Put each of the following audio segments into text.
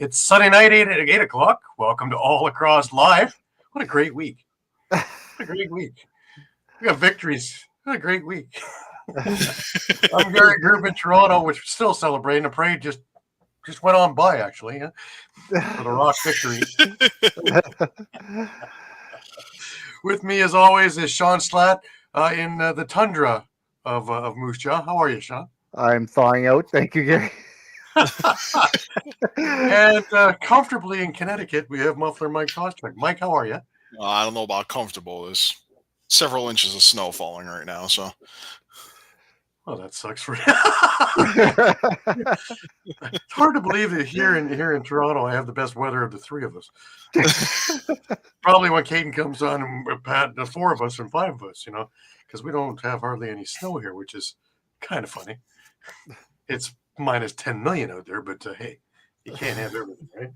It's Sunday night, 8 o'clock. Welcome to All Lacrosse Live. What a great week. What a great week. We got victories. What a great week. I'm Gary Groob in Toronto, which we're still celebrating. The parade just went on by, actually, for the Rock victory. With me, as always, is Shawn Slaght in the tundra of Moose Jaw. How are you, Shawn? I'm thawing out. Thank you, Gary. And comfortably in Connecticut, we have Muffler Mike Kostiuk. Mike, how are you? I don't know about comfortable. There's several inches of snow falling right now, so. Oh, that sucks for you. It's hard to believe that here in Toronto, I have the best weather of the three of us. Probably when Caden comes on, and Pat, the four of us and five of us, because we don't have hardly any snow here, which is kind of funny. It's minus 10 million out there, but hey, you can't have everything, right?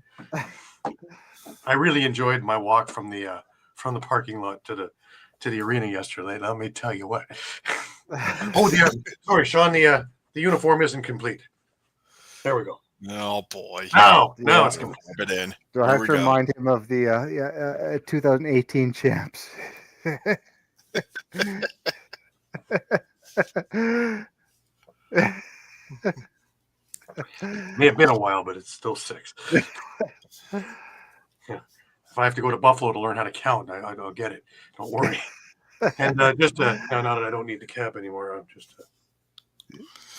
I really enjoyed my walk from the parking lot to the arena yesterday. Let me tell you what. Sorry, Shawn. The uniform isn't complete. There we go. Oh boy. Now it's complete. Do I have to remind him of the 2018 champs? May have been a while, but it's still 6. Yeah. If I have to go to Buffalo to learn how to count, I'll get it. Don't worry. And now that I don't need the cab anymore, I'm just.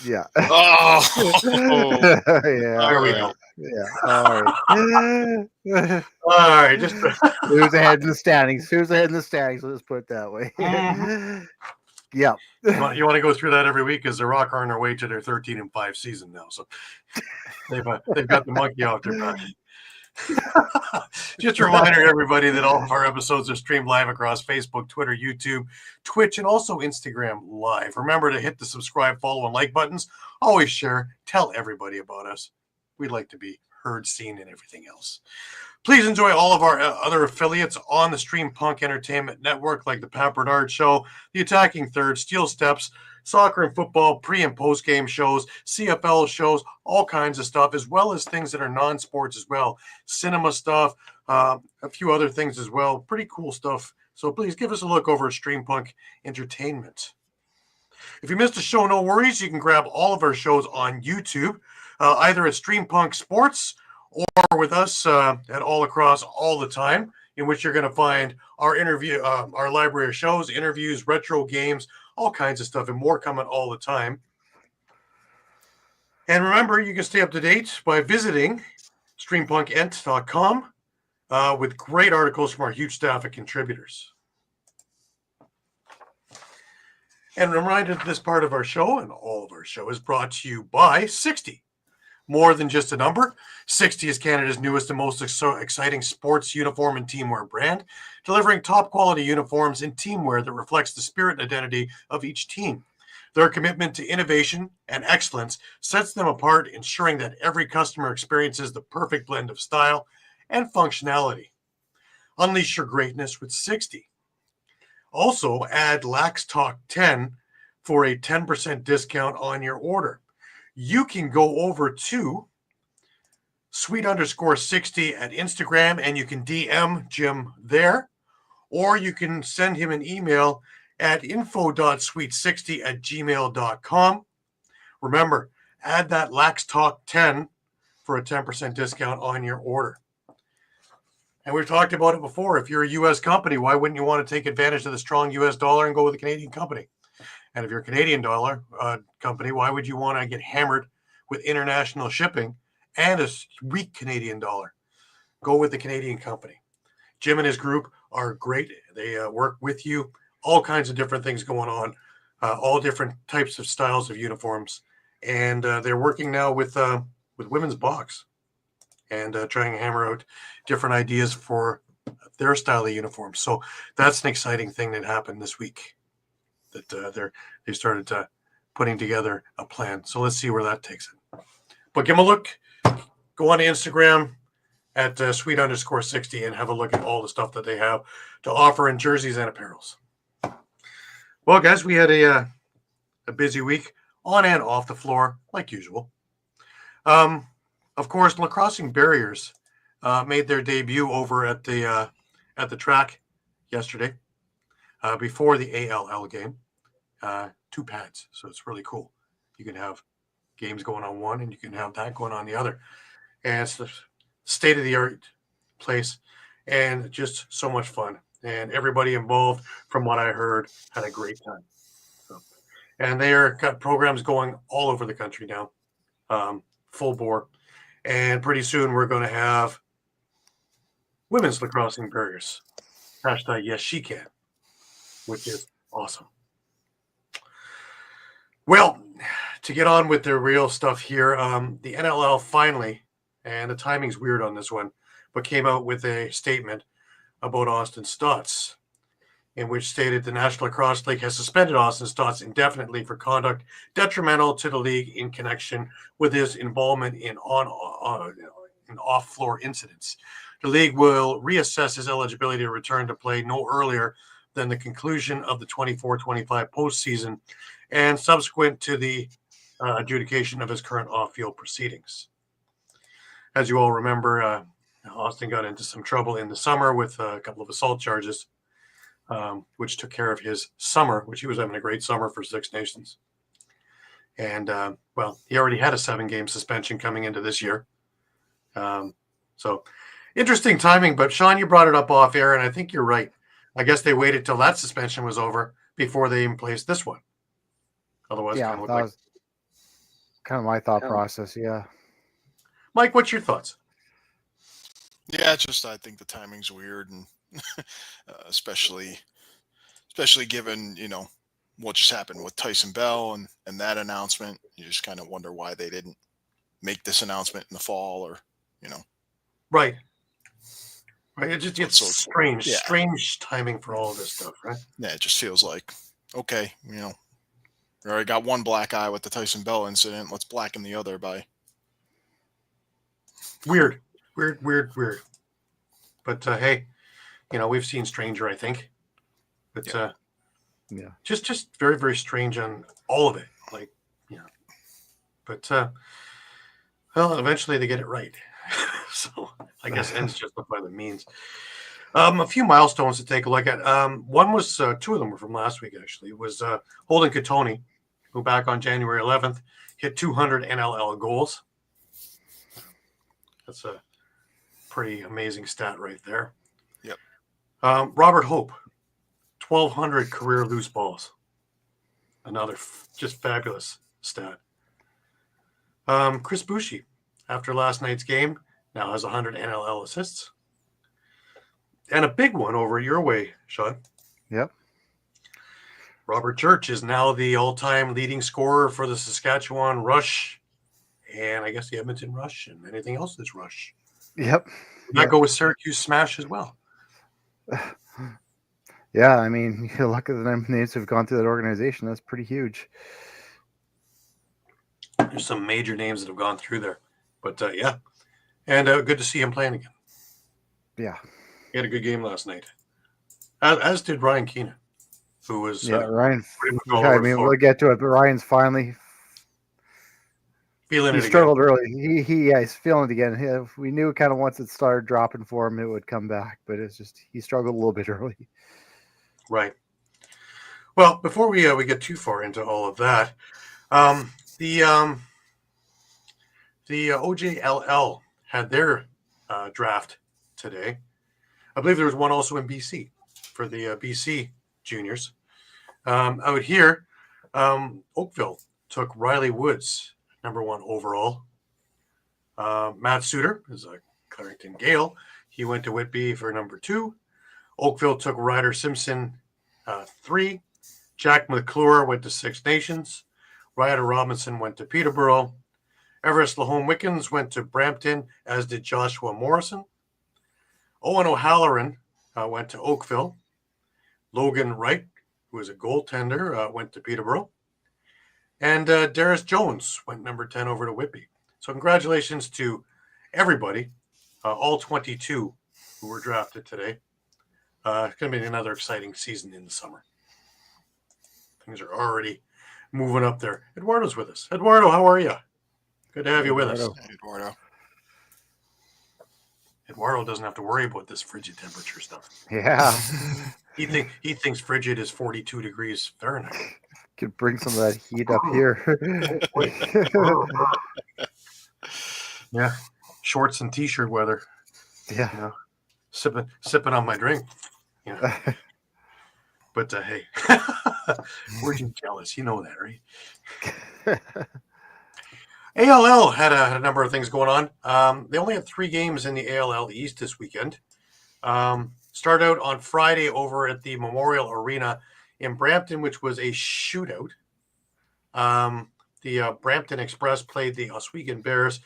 Yeah. Oh. Yeah. There we go. Yeah. All right. All right. Just who's ahead in the standings? Let's put it that way. Yeah. You want to go through that every week because the Rock are on their way to their 13-5 season now, so they've got the monkey off their back. Just a reminder to everybody that all of our episodes are streamed live across Facebook, Twitter, YouTube, Twitch, and also Instagram Live. Remember to hit the subscribe, follow, and like buttons. Always share. Tell everybody about us. We'd like to be heard, seen, and everything else. Please enjoy all of our other affiliates on the Stream Punk Entertainment Network, like the Pat Bernard Show, The Attacking Third, Steel Steps, soccer and football, pre- and post-game shows, CFL shows, all kinds of stuff, as well as things that are non-sports as well. Cinema stuff, a few other things as well. Pretty cool stuff. So please give us a look over at Stream Punk Entertainment. If you missed a show, no worries. You can grab all of our shows on YouTube, either at Stream Punk Sports or with us at All Across all the time, in which you're going to find our interview, our library of shows, interviews, retro games, all kinds of stuff, and more coming all the time. And remember, you can stay up to date by visiting streampunkent.com with great articles from our huge staff of contributors. And a reminder that this part of our show and all of our show is brought to you by 60. More than just a number, 60 is Canada's newest and most exciting sports uniform and teamwear brand, delivering top quality uniforms and teamwear that reflects the spirit and identity of each team. Their commitment to innovation and excellence sets them apart, ensuring that every customer experiences the perfect blend of style and functionality. Unleash your greatness with 60. Also, add Lax Talk 10 for a 10% discount on your order. You can go over to sweet_60 at Instagram and you can DM Jim there, or you can send him an email at info.sweet60@gmail.com. Remember, add that Lax Talk 10 for a 10% discount on your order. And we've talked about it before. If you're a U.S. company, why wouldn't you want to take advantage of the strong U.S. dollar and go with a Canadian company? And if you're a Canadian dollar company, why would you want to get hammered with international shipping and a weak Canadian dollar? Go with the Canadian company. Jim and his group are great. They work with you. All kinds of different things going on. All different types of styles of uniforms. And they're working now with women's box and trying to hammer out different ideas for their style of uniforms. So that's an exciting thing that happened this week. That they started putting together a plan. So let's see where that takes it. But give them a look. Go on to Instagram at sweet_60 and have a look at all the stuff that they have to offer in jerseys and apparels. Well, guys, we had a busy week on and off the floor, like usual. Of course, Lacrosse Barriers made their debut over at the track yesterday before the ALL game. 2 pads, so it's really cool. You can have games going on one, and you can have that going on the other. And it's the state-of-the-art place, and just so much fun. And everybody involved, from what I heard, had a great time. So, and they are got programs going all over the country now, full bore. And pretty soon we're going to have women's lacrosse barriers. Hashtag yes, she can, which is awesome. Well, to get on with the real stuff here, the NLL finally, and the timing's weird on this one, but came out with a statement about Austin Stotts, in which stated the National Lacrosse League has suspended Austin Stotts indefinitely for conduct detrimental to the league in connection with his involvement in off-floor incidents. The league will reassess his eligibility to return to play no earlier than the conclusion of the 24-25 postseason and subsequent to the adjudication of his current off-field proceedings. As you all remember, Austin got into some trouble in the summer with a couple of assault charges, which took care of his summer, which he was having a great summer for Six Nations. And, well, he already had a 7-game suspension coming into this year. So interesting timing, but Shawn, you brought it up off air, and I think you're right. I guess they waited till that suspension was over before they even placed this one. Otherwise, Yeah, it kind that of was kind of my thought process. Yeah. Mike, what's your thoughts? Yeah, just I think the timing's weird, and especially given what just happened with Tyson Bell and that announcement. You just kind of wonder why they didn't make this announcement in the fall, or Right. It just gets So strange timing for all of this stuff, right? Yeah, it just feels like, okay, we already got one black eye with the Tyson Bell incident. Let's blacken the other by. Weird. But hey, we've seen stranger, I think. But Yeah. just very, very strange on all of it. Like, But well, eventually they get it right. So I guess ends justify the means. A few milestones to take a look at. One was 2 of them were from last week, actually. It was Holden Katoni, who back on January 11th hit 200 NLL goals. That's a pretty amazing stat right there. Yep. Robert Hope, 1,200 career loose balls. Another just fabulous stat. Chris Bushi, after last night's game, now has 100 NLL assists. And a big one over your way, Shawn. Yep. Robert Church is now the all-time leading scorer for the Saskatchewan Rush, and I guess the Edmonton Rush, and anything else that's Rush. Yep. That go with Syracuse Smash as well. Yeah, I mean, you look at the names who've gone through that organization. That's pretty huge. There's some major names that have gone through there. But, yeah. And good to see him playing again. Yeah. He had a good game last night. As did Ryan Keenan, who was Ryan. pretty much all I over the mean, floor. we'll get to it, but Ryan's finally Feeling he it struggled again. early. He's feeling it again. We knew kind of once it started dropping for him, it would come back, but it's just he struggled a little bit early. Right. Well, before we get too far into all of that, the OJLL had their draft today. I believe there was one also in BC for the BC juniors. Out here, Oakville took Riley Woods, #1 overall. Matt Suter is a Clarington Gale. He went to Whitby for #2. Oakville took Ryder Simpson, 3. Jack McClure went to Six Nations. Ryder Robinson went to Peterborough. Everest Lahome Wickens went to Brampton, as did Joshua Morrison. Owen O'Halloran went to Oakville. Logan Wright, who is a goaltender, went to Peterborough. And Darius Jones went #10 over to Whitby. So congratulations to everybody, all 22 who were drafted today. It's going to be another exciting season in the summer. Things are already moving up there. Eduardo's with us. Eduardo, how are you? Good to have you with us. Hey, Eduardo. Eduardo doesn't have to worry about this frigid temperature stuff. Yeah. He thinks frigid is 42 degrees Fahrenheit. Could bring some of that heat up here. Yeah, shorts and t-shirt weather. Yeah. You know, sipping on my drink. Yeah, but hey, we're just jealous. You know that, right? ALL had a number of things going on. They only had 3 games in the ALL East this weekend. Started out on Friday over at the Memorial Arena in Brampton, which was a shootout. The Brampton Express played the Oswego Bears.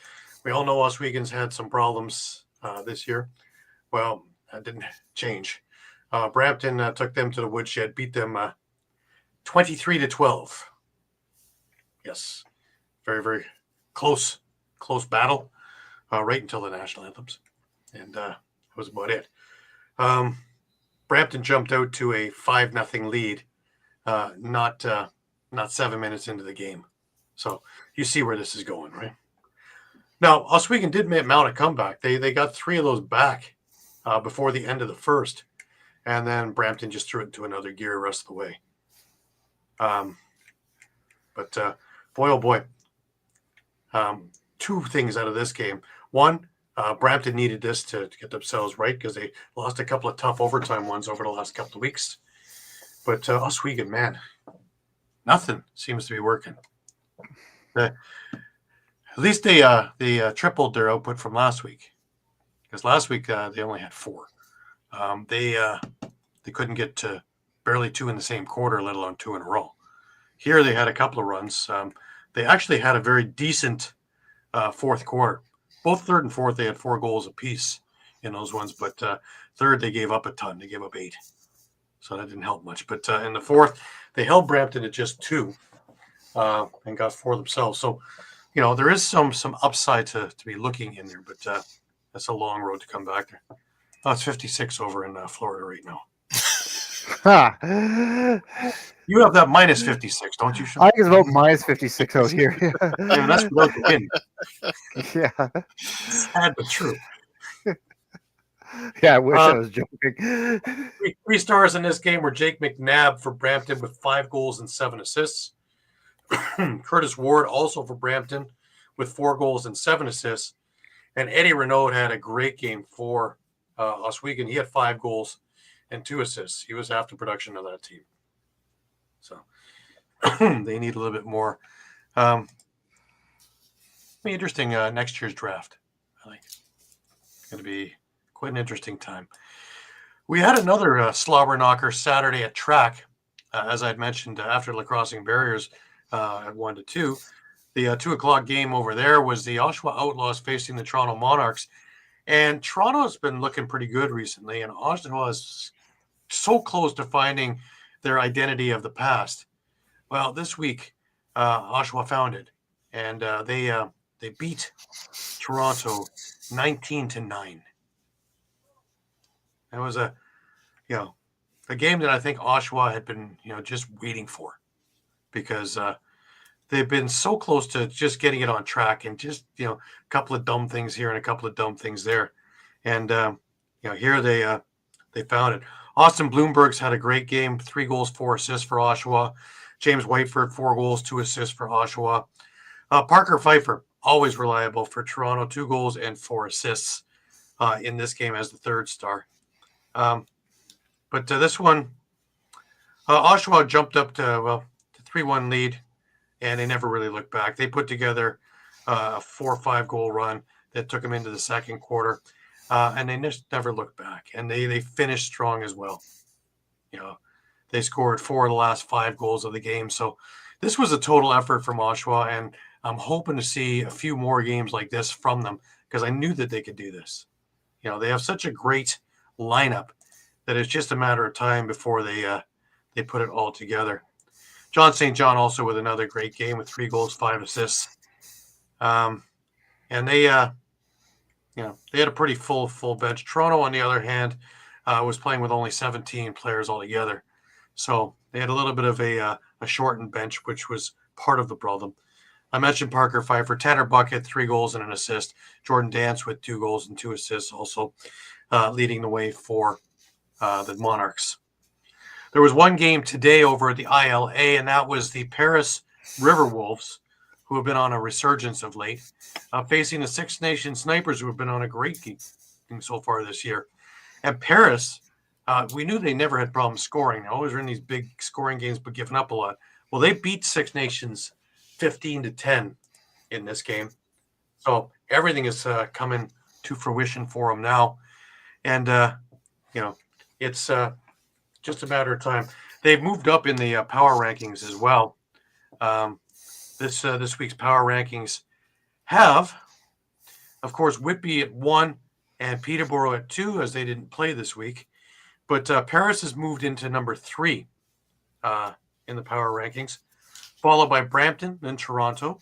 We all know Oswego's had some problems this year. Well, that didn't change. Brampton took them to the woodshed, beat them 23-12. Yes, very, very close battle right until the national anthems. And that was about it. Brampton jumped out to a 5-0 lead, not 7 minutes into the game. So you see where this is going, right? Now, Oswego did mount a comeback. They got 3 of those back before the end of the first. And then Brampton just threw it into another gear the rest of the way. But boy, oh boy. 2 things out of this game. One, Brampton needed this to get themselves right because they lost a couple of tough overtime ones over the last couple of weeks. But Oswego, man, nothing seems to be working. At least they tripled their output from last week, because last week they only had 4. They couldn't get to barely 2 in the same quarter, let alone 2 in a row. Here they had a couple of runs. They actually had a very decent fourth quarter. Both third and fourth, they had 4 goals apiece in those ones, but third they gave up a ton. They gave up 8, so that didn't help much. But in the fourth, they held Brampton at just 2 and got 4 themselves. So, you know, there is some upside to be looking in there, but that's a long road to come back there. Oh, it's 56 over in Florida right now. You have that minus 56, don't you, Shawn? I think it's about minus 56 out here. Yeah, that's without the wind. Yeah. Sad but true. Yeah, I wish I was joking. 3 stars in this game were Jake McNabb for Brampton with 5 goals and 7 assists. Curtis Ward also for Brampton with 4 goals and 7 assists. And Eddie Renaud had a great game for Oswego. He had 5 goals and 2 assists. He was half the production of that team. So they need a little bit more. Be interesting next year's draft. I think it's going to be quite an interesting time. We had another slobber knocker Saturday at track, as I'd mentioned after Lacrosse Barriers at 1-2. The 2 o'clock game over there was the Oshawa Outlaws facing the Toronto Monarchs. And Toronto's been looking pretty good recently, and Oshawa is so close to finding their identity of the past. Well, this week, Oshawa found it, and they beat Toronto 19-9. That was a game that I think Oshawa had been just waiting for, because they've been so close to just getting it on track, and just a couple of dumb things here and a couple of dumb things there, and here they found it. Austin Bloomberg's had a great game, 3 goals, 4 assists for Oshawa. James Whiteford, 4 goals, 2 assists for Oshawa. Parker Pfeiffer, always reliable for Toronto, 2 goals and 4 assists in this game as the 3rd star. But this one, Oshawa jumped up to 3-1 lead, and they never really looked back. They put together a 4 or 5 goal run that took them into the second quarter, and they just never looked back. And they finished strong as well. They scored 4 of the last 5 goals of the game. So this was a total effort from Oshawa, and I'm hoping to see a few more games like this from them, because I knew that they could do this. They have such a great lineup that it's just a matter of time before they put it all together. John St. John also with another great game with 3 goals, 5 assists. And they had a pretty full bench. Toronto, on the other hand, was playing with only 17 players altogether. So they had a little bit of a shortened bench, which was part of the problem. I mentioned Parker Pfeiffer. Tanner Buck had 3 goals and an assist. Jordan Dance with 2 goals and 2 assists, also leading the way for the Monarchs. There was one game today over at the ILA, and that was the Paris River Wolves, who have been on a resurgence of late, facing the Six Nations Snipers, who have been on a great game so far this year. And Paris, we knew they never had problems scoring. They always were in these big scoring games, but giving up a lot. Well, they beat Six Nations 15-10 in this game. So everything is coming to fruition for them now. And, it's just a matter of time. They've moved up in the power rankings as well. This week's power rankings have, of course, Whitby at 1 and Peterborough at 2, as they didn't play this week. But Paris has moved into number 3 in the power rankings, followed by Brampton and Toronto.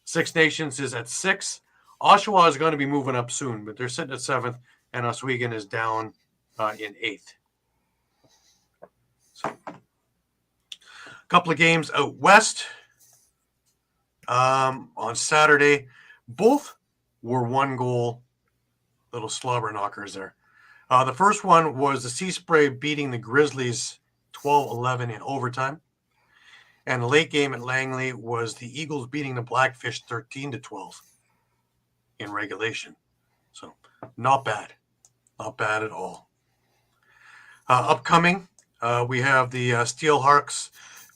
Six Nations is at 6. Oshawa is going to be moving up soon, but they're sitting at 7th, and Oswego is down in 8th. So, a couple of games out west on Saturday. Both were 1-goal little slobber knockers there. The first one was the Sea Spray beating the Grizzlies 12-11 in overtime. And the late game at Langley was the Eagles beating the Blackfish 13-12 in regulation. So not bad. Not bad at all. Upcoming, we have the Steelhawks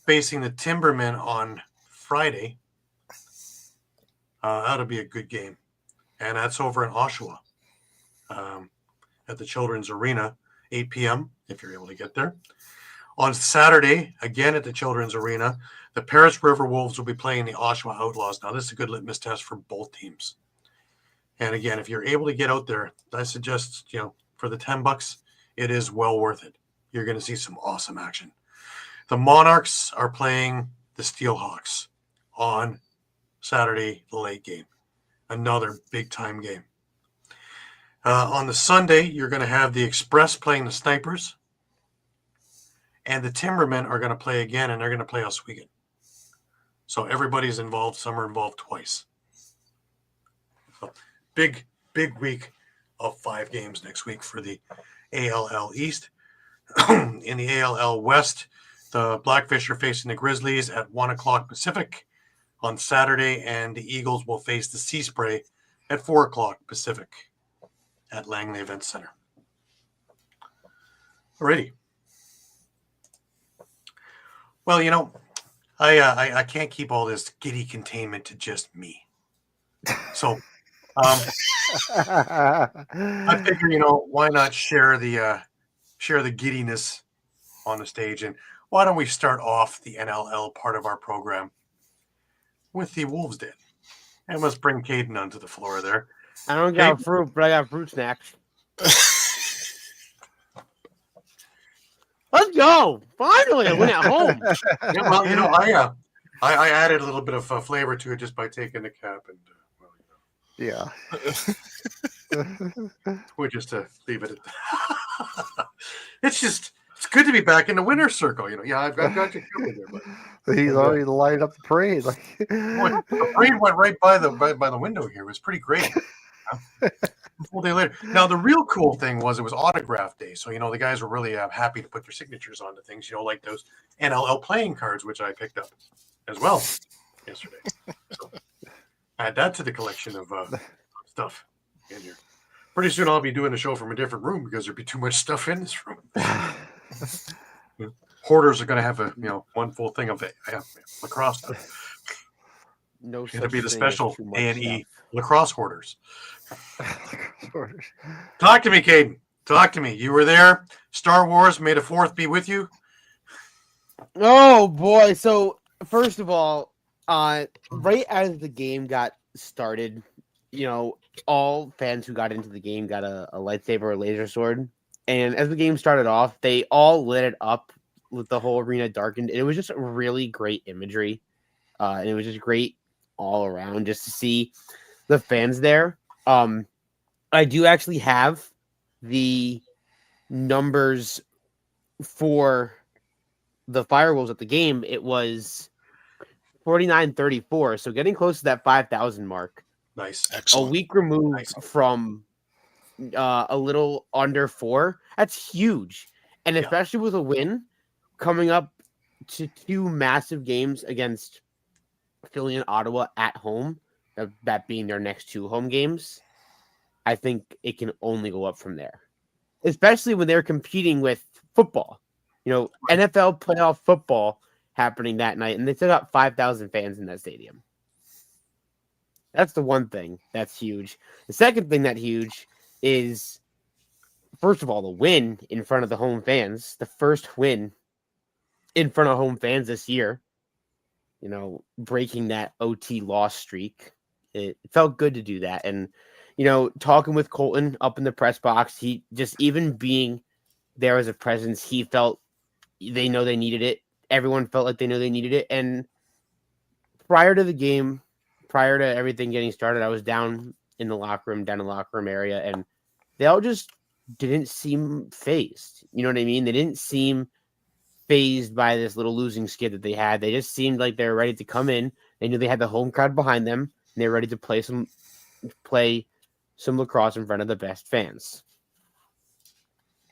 facing the Timbermen on Friday. That'll be a good game. And that's over in Oshawa at the Children's Arena, 8 p.m., if you're able to get there. On Saturday, again at the Children's Arena, the Paris River Wolves will be playing the Oshawa Outlaws. Now, this is a good litmus test for both teams. And again, if you're able to get out there, I suggest, for the $10, it is well worth it. You're going to see some awesome action. The Monarchs are playing the Steelhawks on Saturday, the late game. Another big-time game. On the Sunday, you're going to have the Express playing the Snipers. And the Timbermen are going to play again, and they're going to play Oswego. So everybody's involved. Some are involved twice. So big week of 5 games next week for the ALL East. In the ALL West, the Blackfish are facing the Grizzlies at 1 o'clock Pacific on Saturday, and the Eagles will face the Sea Spray at 4 o'clock Pacific at Langley Event Center. Alrighty. Well, I can't keep all this giddy containment to just me. So I figure, why not share the giddiness on the stage? And why don't we start off the NLL part of our program with the Wolves Den? And let's bring Caden onto the floor there. I don't got fruit, but I got fruit snacks. Let's go! Finally, I went at home. Yeah, well, I added a little bit of flavor to it just by taking the cap and Yeah. we'll just leave it at that. It's good to be back in the winner's circle. Yeah, I've got you covered there, but He's already lined up the parade. boy, the parade went right by the window here. It was pretty great. A full day later. Now, the real cool thing was it was autograph day. So, the guys were really happy to put their signatures onto things, like those NLL playing cards, which I picked up as well yesterday. So, add that to the collection of stuff in here. Pretty soon I'll be doing a show from a different room because there'll be too much stuff in this room. Hoarders are going to have one full thing of lacrosse stuff. No, It'll be the special A&E stuff. lacrosse hoarders. Talk to me, Caden. Talk to me. You were there. Star Wars, May the 4th be with you. Oh boy! So first of all, right as the game got started, all fans who got into the game got a lightsaber or laser sword, and as the game started off, they all lit it up with the whole arena darkened. It was just really great imagery, and it was just great all around just to see the fans there. I do actually have the numbers for the Firewolves at the game. It was 49-34. So getting close to that 5,000 mark. Nice. Excellent. A week removed Nice. from a little under 4. That's huge. And Yeah. especially with a win coming up to 2 massive games against Philly and Ottawa at home, that being their next 2 home games, I think it can only go up from there. Especially when they're competing with football. NFL playoff football happening that night, and they still got 5,000 fans in that stadium. That's the one thing that's huge. The second thing that's huge is, first of all, the win in front of the home fans. The first win in front of home fans this year. Breaking that OT loss streak. It felt good to do that. And, talking with Colton up in the press box, he just, even being there as a presence, he felt they know they needed it. Everyone felt like they knew they needed it. And prior to the game, prior to everything getting started, I was down in the locker room area, and they all just didn't seem phased. You know what I mean? They didn't seem phased by this little losing skid that they had. They just seemed like they were ready to come in. They knew they had the home crowd behind them, and they were ready to play some lacrosse in front of the best fans.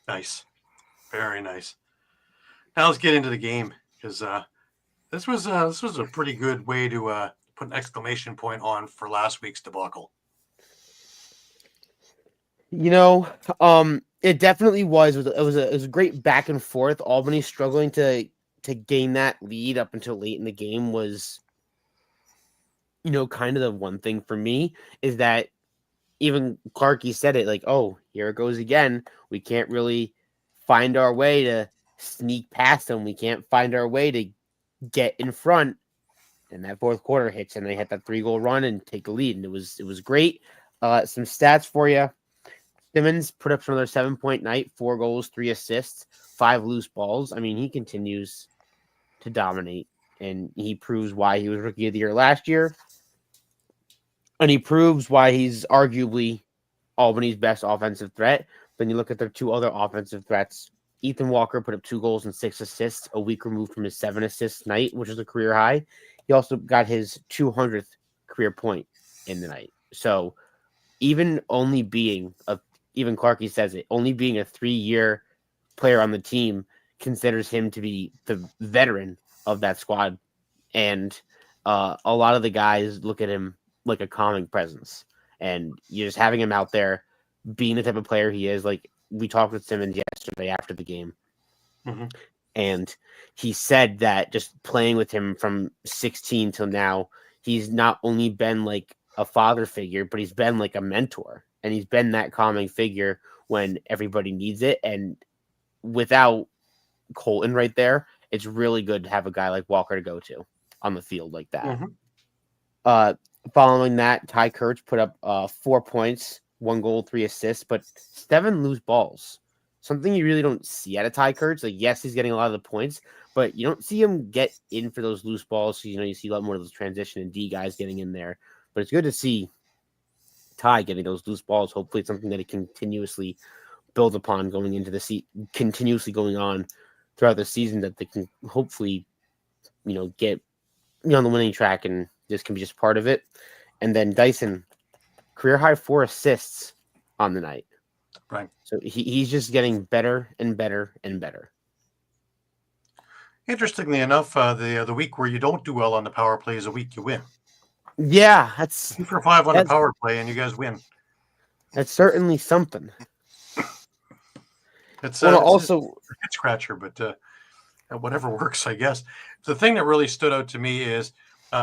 Nice. Very nice. Now let's get into the game, because this was a pretty good way to put an exclamation point on for last week's debacle. It definitely was. It was a great back and forth. Albany struggling to gain that lead up until late in the game was, kind of the one thing for me is that even Clarkey said it, like, oh, here it goes again. We can't really find our way to sneak past them. We can't find our way to get in front. And that fourth quarter hits, and they hit that 3-goal run and take the lead. And it was great. Some stats for you. Simmons put up another 7-point night, 4 goals, 3 assists, 5 loose balls. I mean, he continues to dominate, and he proves why he was Rookie of the Year last year. And he proves why he's arguably Albany's best offensive threat. Then you look at their 2 other offensive threats. Ethan Walker put up 2 goals and 6 assists, a week removed from his 7 assist night, which is a career high. He also got his 200th career point in the night. So even Clarkey says it, only being a 3-year player on the team considers him to be the veteran of that squad. And a lot of the guys look at him like a calming presence. And you're just having him out there being the type of player he is. Like, we talked with Simmons yesterday after the game. Mm-hmm. And he said that just playing with him from 16 till now, he's not only been like a father figure, but he's been like a mentor. And he's been that calming figure when everybody needs it. And without Colton right there, it's really good to have a guy like Walker to go to on the field like that. Mm-hmm. Following that, Ty Kurtz put up 4 points, 1 goal, 3 assists, but 7 loose balls. Something you really don't see out of Ty Kurtz. Like, yes, he's getting a lot of the points, but you don't see him get in for those loose balls. So, you see a lot more of those transition and D guys getting in there. But it's good to see Ty getting those loose balls. Hopefully it's something that he continuously build upon going into the continuously going on throughout the season, that they can hopefully, get on the winning track, and this can be just part of it. And then Dyson, career high 4 assists on the night. Right. So he's just getting better and better and better. Interestingly enough, the week where you don't do well on the power play is a week you win. Yeah, that's 2 for 5 on the power play, and you guys win. That's certainly something. It's also a head scratcher, but whatever works, I guess. The thing that really stood out to me is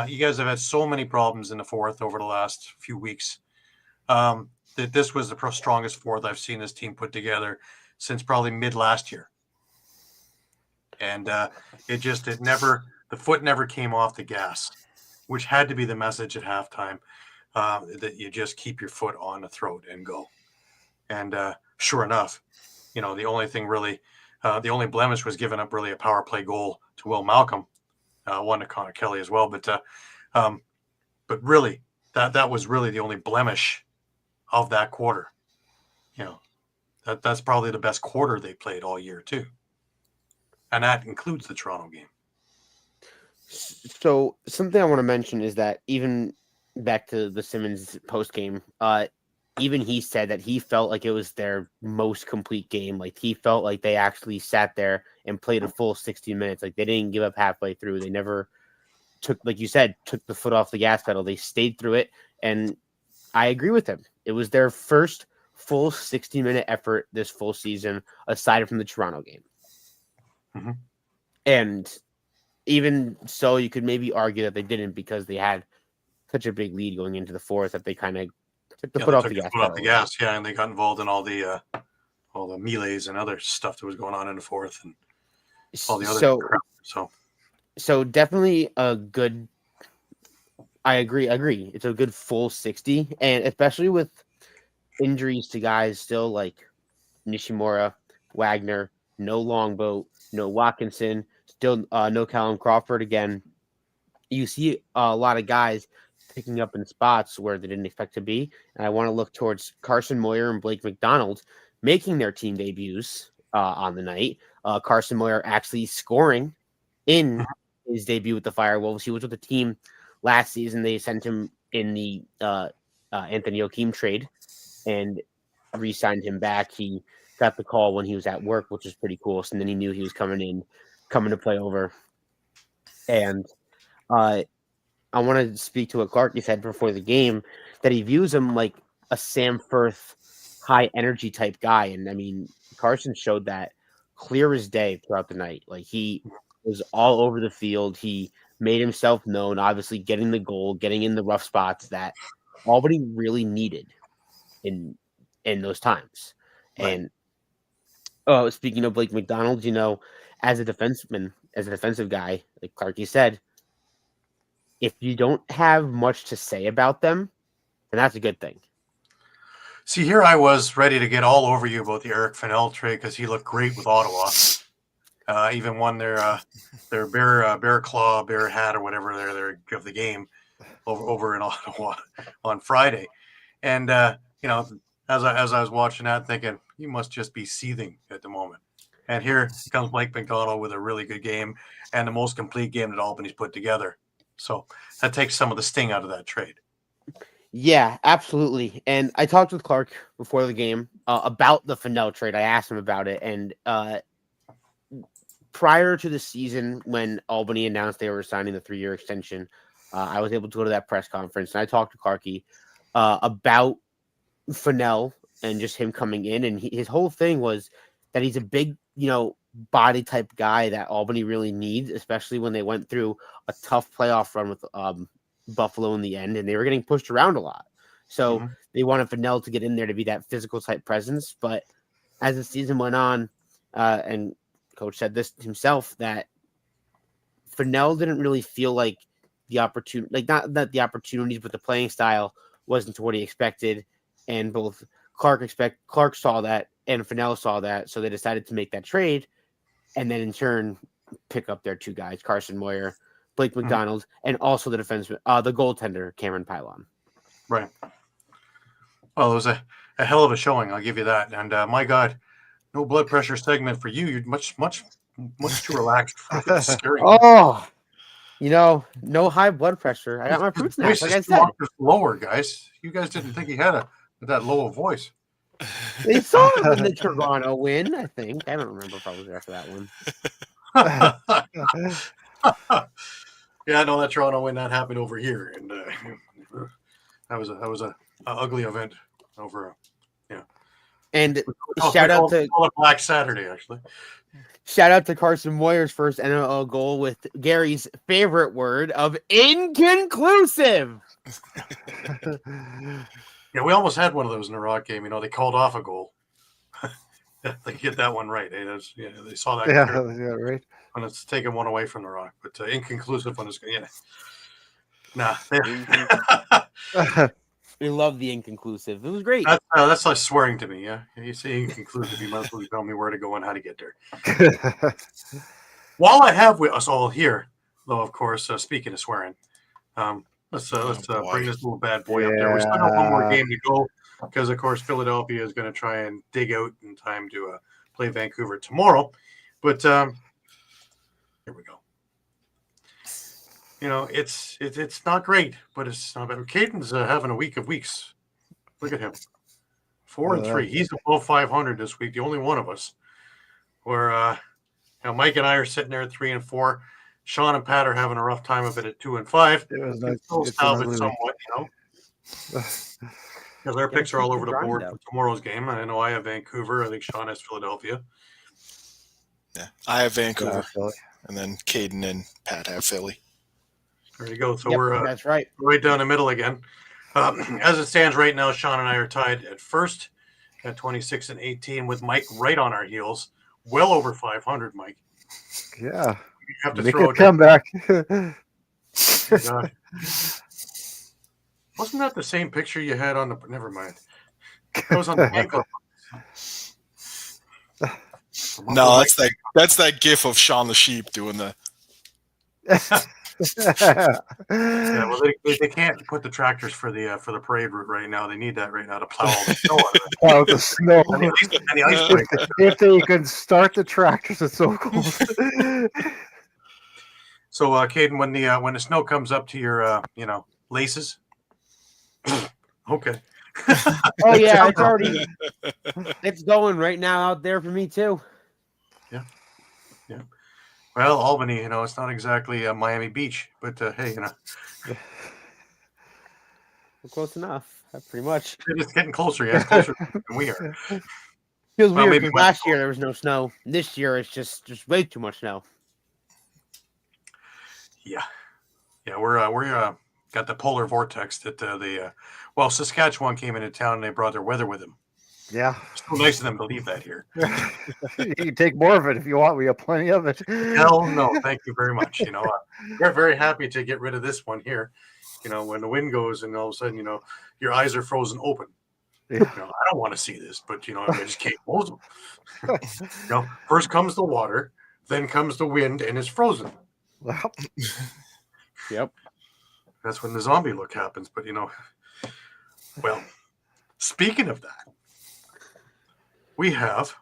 you guys have had so many problems in the fourth over the last few weeks. That this was the strongest fourth I've seen this team put together since probably mid last year. And the foot never came off the gas, which had to be the message at halftime, that you just keep your foot on the throat and go. And sure enough, the only thing really, the only blemish was giving up really a power play goal to Will Malcolm, one to Connor Kelly as well. But really, that was really the only blemish of that quarter. That's probably the best quarter they played all year too. And that includes the Toronto game. So something I want to mention is that even back to the Simmons post game, even he said that he felt like it was their most complete game. Like he felt like they actually sat there and played a full 60 minutes. Like they didn't give up halfway through. They never took, like you said, took the foot off the gas pedal. They stayed through it. And I agree with him. It was their first full 60-minute effort this full season, aside from the Toronto game. Mhm. And even so, you could maybe argue that they didn't because they had such a big lead going into the fourth that they kind of took the Yeah, foot they off took the the gas. foot off the pedal. gas. Yeah, and they got involved in all the melees and other stuff that was going on in the fourth and all the other crap. So definitely a good. I agree. It's a good full 60, and especially with injuries to guys still like Nishimura, Wagner, no Longboat, no Watkinson, still no Callum Crawford again. You see a lot of guys picking up in spots where they didn't expect to be. And I want to look towards Carson Moyer and Blake McDonald making their team debuts on the night. Carson Moyer actually scoring in his debut with the Firewolves. He was with the team last season. They sent him in the Anthony Okeem trade and re-signed him back. He got the call when he was at work, which was pretty cool. So then he knew he was coming to play over. And I want to speak to what Clark said before the game, that he views him like a Sam Firth high energy type guy. And I mean, Carson showed that clear as day throughout the night. Like he was all over the field. He made himself known, obviously getting the goal, getting in the rough spots that Albany really needed in those times. Right. And speaking of Blake McDonald, as a defenseman, as a defensive guy, like Clarky said, if you don't have much to say about them, then that's a good thing. See, here I was ready to get all over you about the Eric Fennell trade because he looked great with Ottawa. Even won their bear claw, bear hat, or whatever their of the game over in Ottawa on Friday. And as I was watching that, thinking you must just be seething at the moment. And here comes Mike McDonald with a really good game and the most complete game that Albany's put together. So that takes some of the sting out of that trade. Yeah, absolutely. And I talked with Clark before the game about the Fennell trade. I asked him about it. And prior to the season, when Albany announced they were signing the 3-year extension, I was able to go to that press conference. And I talked to Clarky about Fennell and just him coming in. And his whole thing was that he's a big, body type guy that Albany really needs, especially when they went through a tough playoff run with Buffalo in the end, and they were getting pushed around a lot. So they wanted Fennell to get in there to be that physical type presence. But as the season went on, and Coach said this himself, that Fennell didn't really feel like the opportunity, like not that the opportunities, but the playing style wasn't to what he expected. And both Clark saw that and Fennell saw that. So they decided to make that trade. And then in turn, pick up their two guys, Carson Moyer, Blake McDonald, and also the defenseman, the goaltender, Cameron Pylon. Right. Well, it was a hell of a showing. I'll give you that. And my God, no blood pressure segment for you. You're much too relaxed. Scary. Oh, no high blood pressure. I got my fruit snacks, like I said. Lower, guys. You guys didn't think he had that low a voice. They saw him in the Toronto win, I think. I don't remember if I was there for that one. Yeah, no, that Toronto win that happened over here, and that was a ugly event over. And shout out to Black Saturday, actually. Shout out to Carson Moyer's first NLL goal with Gary's favorite word of inconclusive. Yeah, we almost had one of those in the Rock game. They called off a goal. They get that one right. They saw that. Yeah, right. And it's taken one away from the Rock, but inconclusive one is Nah. We love the inconclusive. It was great. That's like swearing to me. Yeah, you say inconclusive, you might as well tell me where to go and how to get there. While I have us all here, though, of course, speaking of swearing, let's bring this little bad boy up there. We still got one more game to go because, of course, Philadelphia is going to try and dig out in time to play Vancouver tomorrow. But here we go. it's not great, but it's not bad. Caden's having a week of weeks. Look at him, 4-3. He's above 500 this week. The only one of us. Where Mike and I are sitting there at 3-4. Shawn and Pat are having a rough time of it at 2-5. It was Can nice. still It's salvage another somewhat, because our picks are all over the board for tomorrow's game. I know I have Vancouver. I think Shawn has Philadelphia. Yeah, I have Vancouver, Philly. and then Caden and Pat have Philly. There you go. So that's right. right down the middle again. As it stands right now, Shawn and I are tied at first at 26 and 18, with Mike right on our heels, well over 500. Mike, Yeah. you have to Make throw a comeback. God. Wasn't that the same picture you had on the? Never mind. That was on the ankle. No, that's that gif of Shawn the sheep doing the. Yeah, well, they can't put the tractors for the parade route right now. They need that right now to plow all the snow out of it. Plow the snow. And the ice break. If they can start the tractors, it's so cool. So, Caden, when the snow comes up to your laces, okay. Oh yeah, it's going right now out there for me too. Yeah. Well, Albany, it's not exactly Miami Beach, but hey, We're close enough, pretty much. it's getting closer. Yeah, it's closer than we are. Feels Well, weird maybe because last year there was no snow. This year it's just way too much snow. Yeah, we're got the polar vortex that Saskatchewan came into town and they brought their weather with them. Yeah. It's so nice of them to leave that here. You can take more of it if you want. We have plenty of it. Hell no, thank you very much. We're very happy to get rid of this one here. When the wind goes and all of a sudden, your eyes are frozen open. Yeah. I don't want to see this, but I just can't close them. First comes the water, then comes the wind, and it's frozen. Yep. That's when the zombie look happens. But well, speaking of that, we have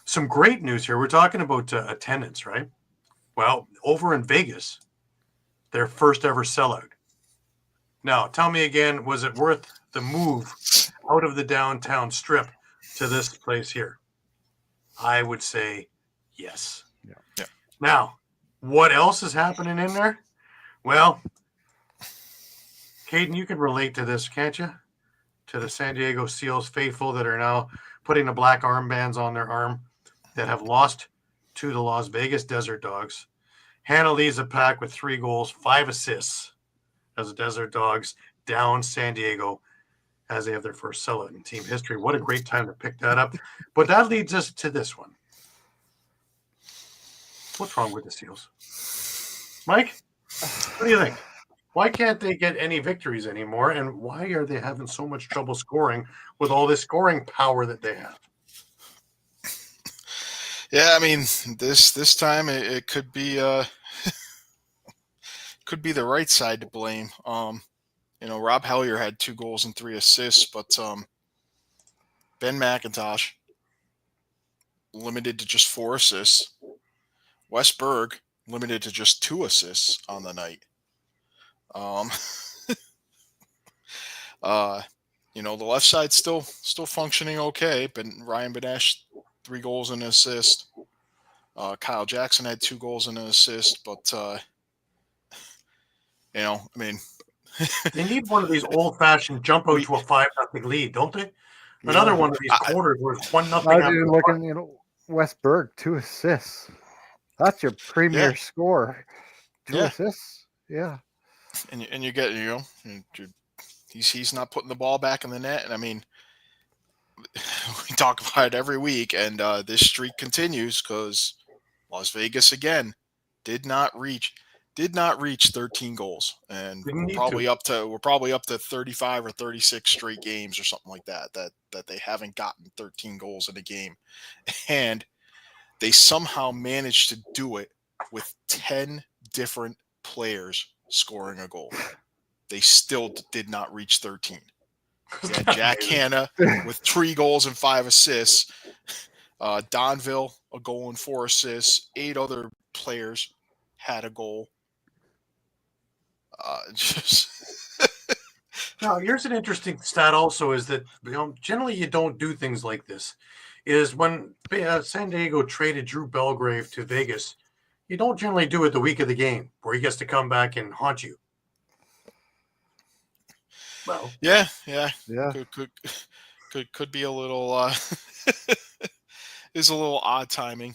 some great news here. We're talking about attendance, right? Well, over in Vegas, their first ever sellout. Now, tell me again, was it worth the move out of the downtown strip to this place here? I would say yes. Yeah. Now, what else is happening in there? Well, Caden, you can relate to this, can't you? To the San Diego Seals faithful that are now putting the black armbands on their arm that have lost to the Las Vegas Desert Dogs. Hannah leads the pack with 3 goals, 5 assists as the Desert Dogs down San Diego as they have their first sellout in team history. What a great time to pick that up. But that leads us to this one. What's wrong with the Seals? Mike, what do you think? Why can't they get any victories anymore? And why are they having so much trouble scoring with all this scoring power that they have? Yeah, I mean, this time it could be could be the right side to blame. Rob Hellier had 2 goals and 3 assists, but Ben McIntosh limited to just 4 assists. Wes Berg limited to just 2 assists on the night. The left side's still functioning okay, but Ryan Benesh 3 goals and an assist. Kyle Jackson had 2 goals and an assist, but I mean, they need one of these old-fashioned jump out to a 5-0 lead, don't they? Another one of these quarters where it's 1-0. I was even looking, West Berg 2 assists. That's your premier score. 2 assists. Yeah. And you get he's not putting the ball back in the net, and I mean, we talk about it every week, and this streak continues because Las Vegas again did not reach 13 goals, and we're probably up to 35 or 36 straight games or something like that they haven't gotten 13 goals in a game, and they somehow managed to do it with 10 different players scoring a goal. They still did not reach 13. They had Jack Hanna with 3 goals and 5 assists. Donville, a goal and 4 assists. 8 other players had a goal. Just Now, here's an interesting stat also is that generally you don't do things like this. Is when San Diego traded Drew Belgrave to Vegas, you don't generally do it the week of the game where he gets to come back and haunt you. Well, yeah. Yeah. Could be a little is a little odd timing.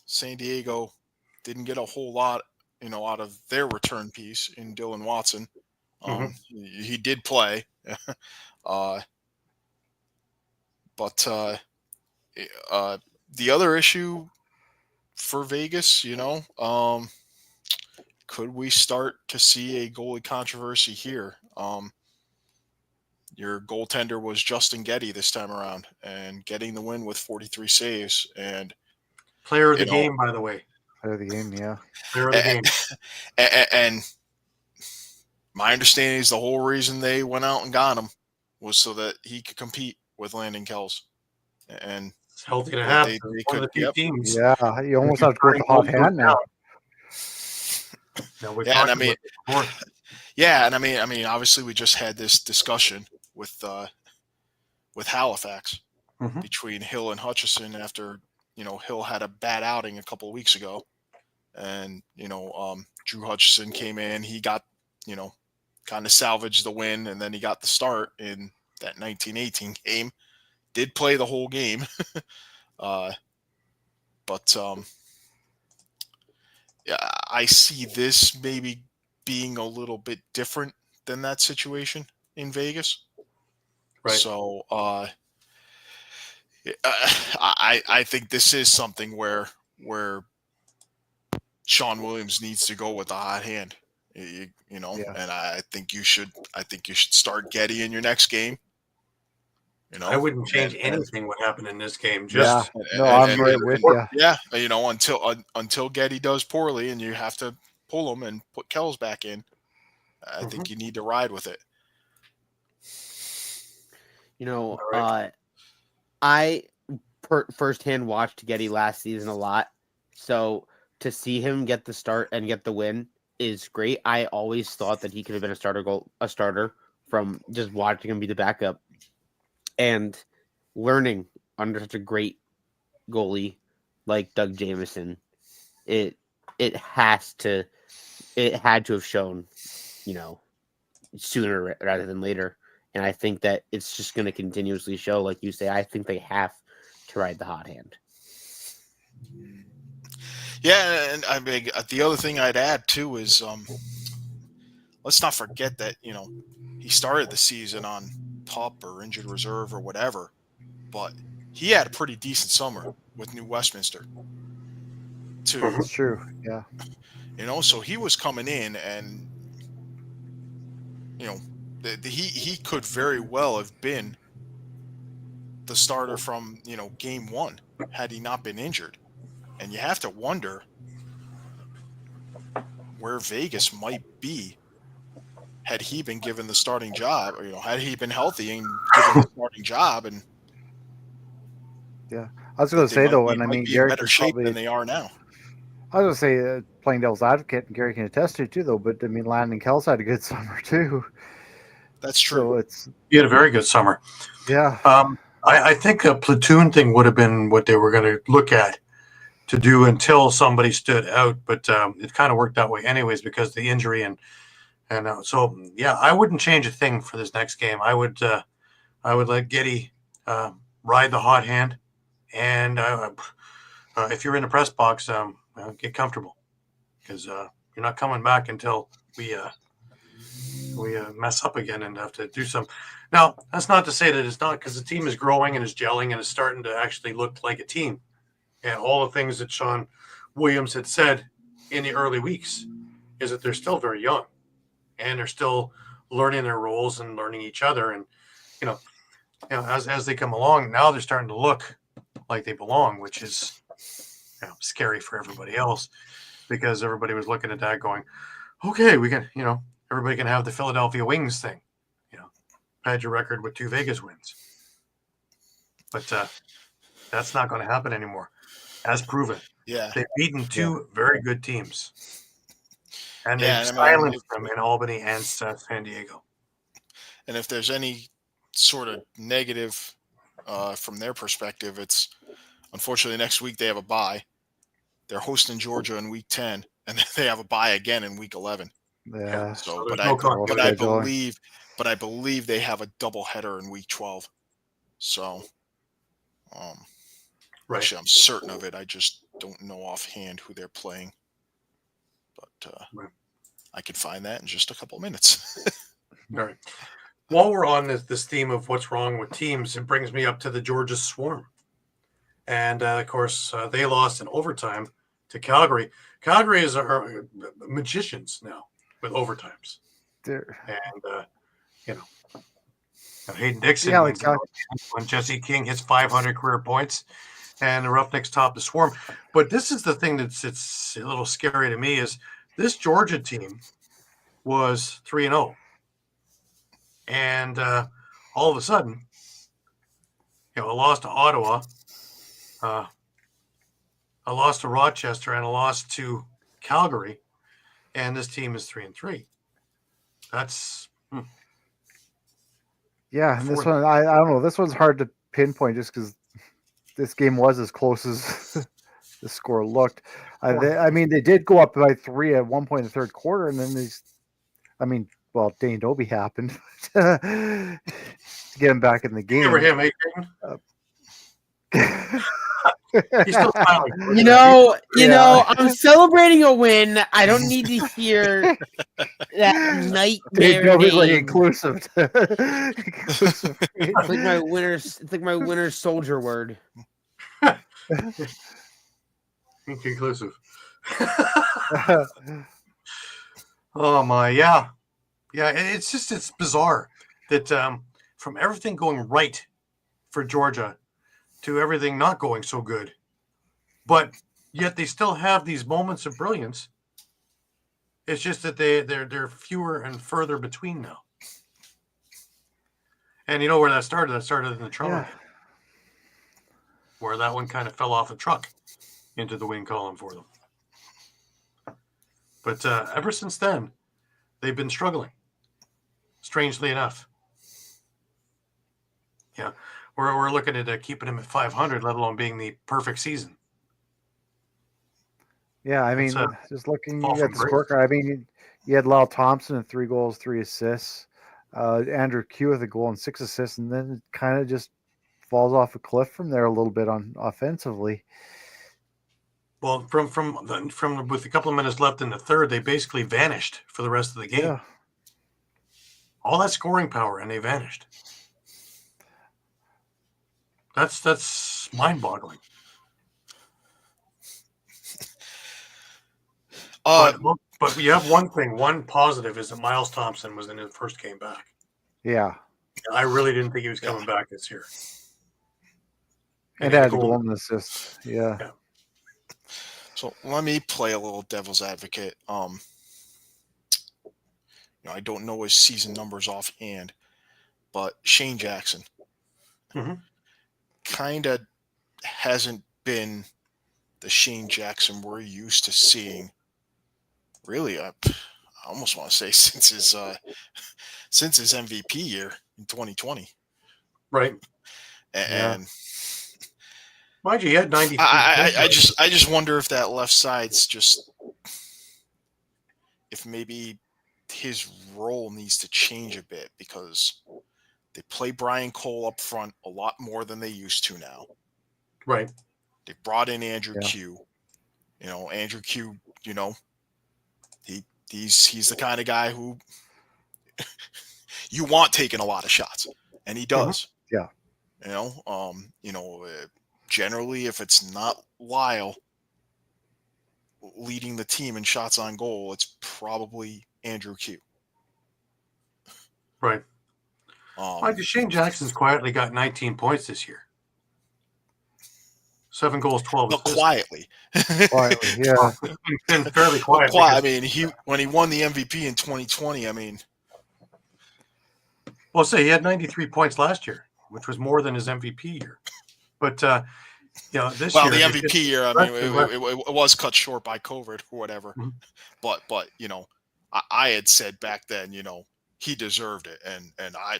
San Diego didn't get a whole lot, out of their return piece in Dylan Watson. He did play, but the other issue for Vegas, could we start to see a goalie controversy here? Your goaltender was Justin Getty this time around, and getting the win with 43 saves. And player of the game, by the way. Player of the game, yeah. Player of the game. And my understanding is the whole reason they went out and got him was so that he could compete with Landon Kells. And it's healthy to have. They One of the few teams. Yeah, you almost have to go with the hot hand now. And I mean, obviously, we just had this discussion with Halifax between Hill and Hutchison after Hill had a bad outing a couple of weeks ago, and Drew Hutchison came in. He got kind of salvaged the win, and then he got the start in that 1918 game. Did play the whole game, but yeah, I see this maybe being a little bit different than that situation in Vegas. Right. So I think this is something where Sean Williams needs to go with the hot hand, and I think you should start Getty in your next game. I wouldn't change anything what happened in this game. I'm right with you. Yeah, until Getty does poorly and you have to pull him and put Kells back in, I think you need to ride with it. I firsthand watched Getty last season a lot, so to see him get the start and get the win is great. I always thought that he could have been a starter from just watching him be the backup. And learning under such a great goalie like Doug Jamieson, it had to have shown, sooner rather than later. And I think that it's just going to continuously show, like you say. I think they have to ride the hot hand. Yeah, and I mean the other thing I'd add too is let's not forget that he started the season on PUP or injured reserve or whatever, but he had a pretty decent summer with New Westminster too. That's true. Yeah. So he was coming in, and he could very well have been the starter from game one had he not been injured. And you have to wonder where Vegas might be had he been given the starting job, or had he been healthy and given the starting job. And yeah, I was going to say though, and I mean, Gary better shape than they are now. I was going to say, playing devil's advocate, and Gary can attest to it too, though. But I mean, Landon Kells had a good summer too. That's true. So he had a very good summer. Yeah. I think a platoon thing would have been what they were going to look at to do until somebody stood out, but it kind of worked that way anyways because of the injury and so yeah, I wouldn't change a thing for this next game. I would let Getty ride the hot hand, and if you're in the press box, get comfortable because you're not coming back until we mess up again and have to do some. Now that's not to say that it's not, because the team is growing and is gelling and is starting to actually look like a team, and all the things that Sean Williams had said in the early weeks is that they're still very young. And they're still learning their roles and learning each other. And, as they come along, now they're starting to look like they belong, which is scary for everybody else because everybody was looking at that going, okay, we can, everybody can have the Philadelphia Wings thing, pad your record with 2 Vegas wins. But that's not going to happen anymore, as proven. Yeah. They've beaten 2 very good teams. And Yeah, they've and I mean, silenced them in Albany and San Diego. and if there's any sort of negative from their perspective, it's unfortunately next week they have a bye. They're hosting Georgia in week 10, and then they have a bye again in week 11. Yeah. So So, there's but no I continuity. believe they have a doubleheader in week 12. So, Right. actually, I'm certain of it. I just don't know offhand who they're playing. But Right. I can find that in just a couple of minutes. All right. While we're on this theme of what's wrong with teams, it brings me up to the Georgia Swarm. And, of course, they lost in overtime to Calgary. Calgary are magicians now with overtimes. And, Hayden Dixon Yeah, wins when Jesse King hits 500 career points. And the Roughnecks top the Swarm. But this is the thing it's a little scary to me is this Georgia team was 3-0. And all of a sudden, a loss to Ottawa, a loss to Rochester, and a loss to Calgary, and this team is 3-3. That's Yeah, and this one I don't know. This one's hard to pinpoint just because this game was as close as the score looked. They did go up by 3 at one point in the third quarter, and then Dane Dobie happened to get him back in the game. for him, He's still smiling. You know, I'm celebrating a win. I don't need to hear that nightmare. Dobie's like name. inclusive. It's like my winner soldier word. Inconclusive. Oh my, yeah. It's bizarre that from everything going right for Georgia to everything not going so good, but yet they still have these moments of brilliance. It's just that they're fewer and further between now. And you know where that started? That started in the Toronto game, where that one kind of fell off a truck into the wing column for them. But ever since then, they've been struggling, strangely enough. Yeah, we're looking at keeping him at 500, let alone being the perfect season. Yeah, I mean, That's just looking fall at from the scorecard, I mean, you had Lyle Thompson with 3 goals, 3 assists, Andrew Q with a goal and 6 assists, and then it kind of just falls off a cliff from there a little bit on offensively. Well, from with a couple of minutes left in the third, they basically vanished for the rest of the game. Yeah. All that scoring power, and they vanished. That's mind-boggling. But you have one positive is that Miles Thompson was in his first game back. Yeah. I really didn't think he was coming back this year. And had a goal and assist. Yeah. So let me play a little devil's advocate. I don't know his season numbers offhand, but Shane Jackson kind of hasn't been the Shane Jackson we're used to seeing. Really, I almost want to say since his MVP year in 2020. Right. And mind you, he had 93. I just wonder if that left side's just if maybe his role needs to change a bit because they play Brian Cole up front a lot more than they used to now. Right. They brought in Andrew Q. Andrew Q, he's the kind of guy who you want taking a lot of shots, and he does. Yeah. Generally, if it's not Lyle leading the team in shots on goal, it's probably Andrew Q. Right. Shane Jackson's quietly got 19 points this year. 7 goals, 12 assists. Quietly, yeah. Been fairly quiet. I mean, when he won the MVP in 2020, I mean, well, he had 93 points last year, which was more than his MVP year. But this year, the MVP year, I mean, it was cut short by COVID or whatever. Mm-hmm. But I had said back then, he deserved it. And I,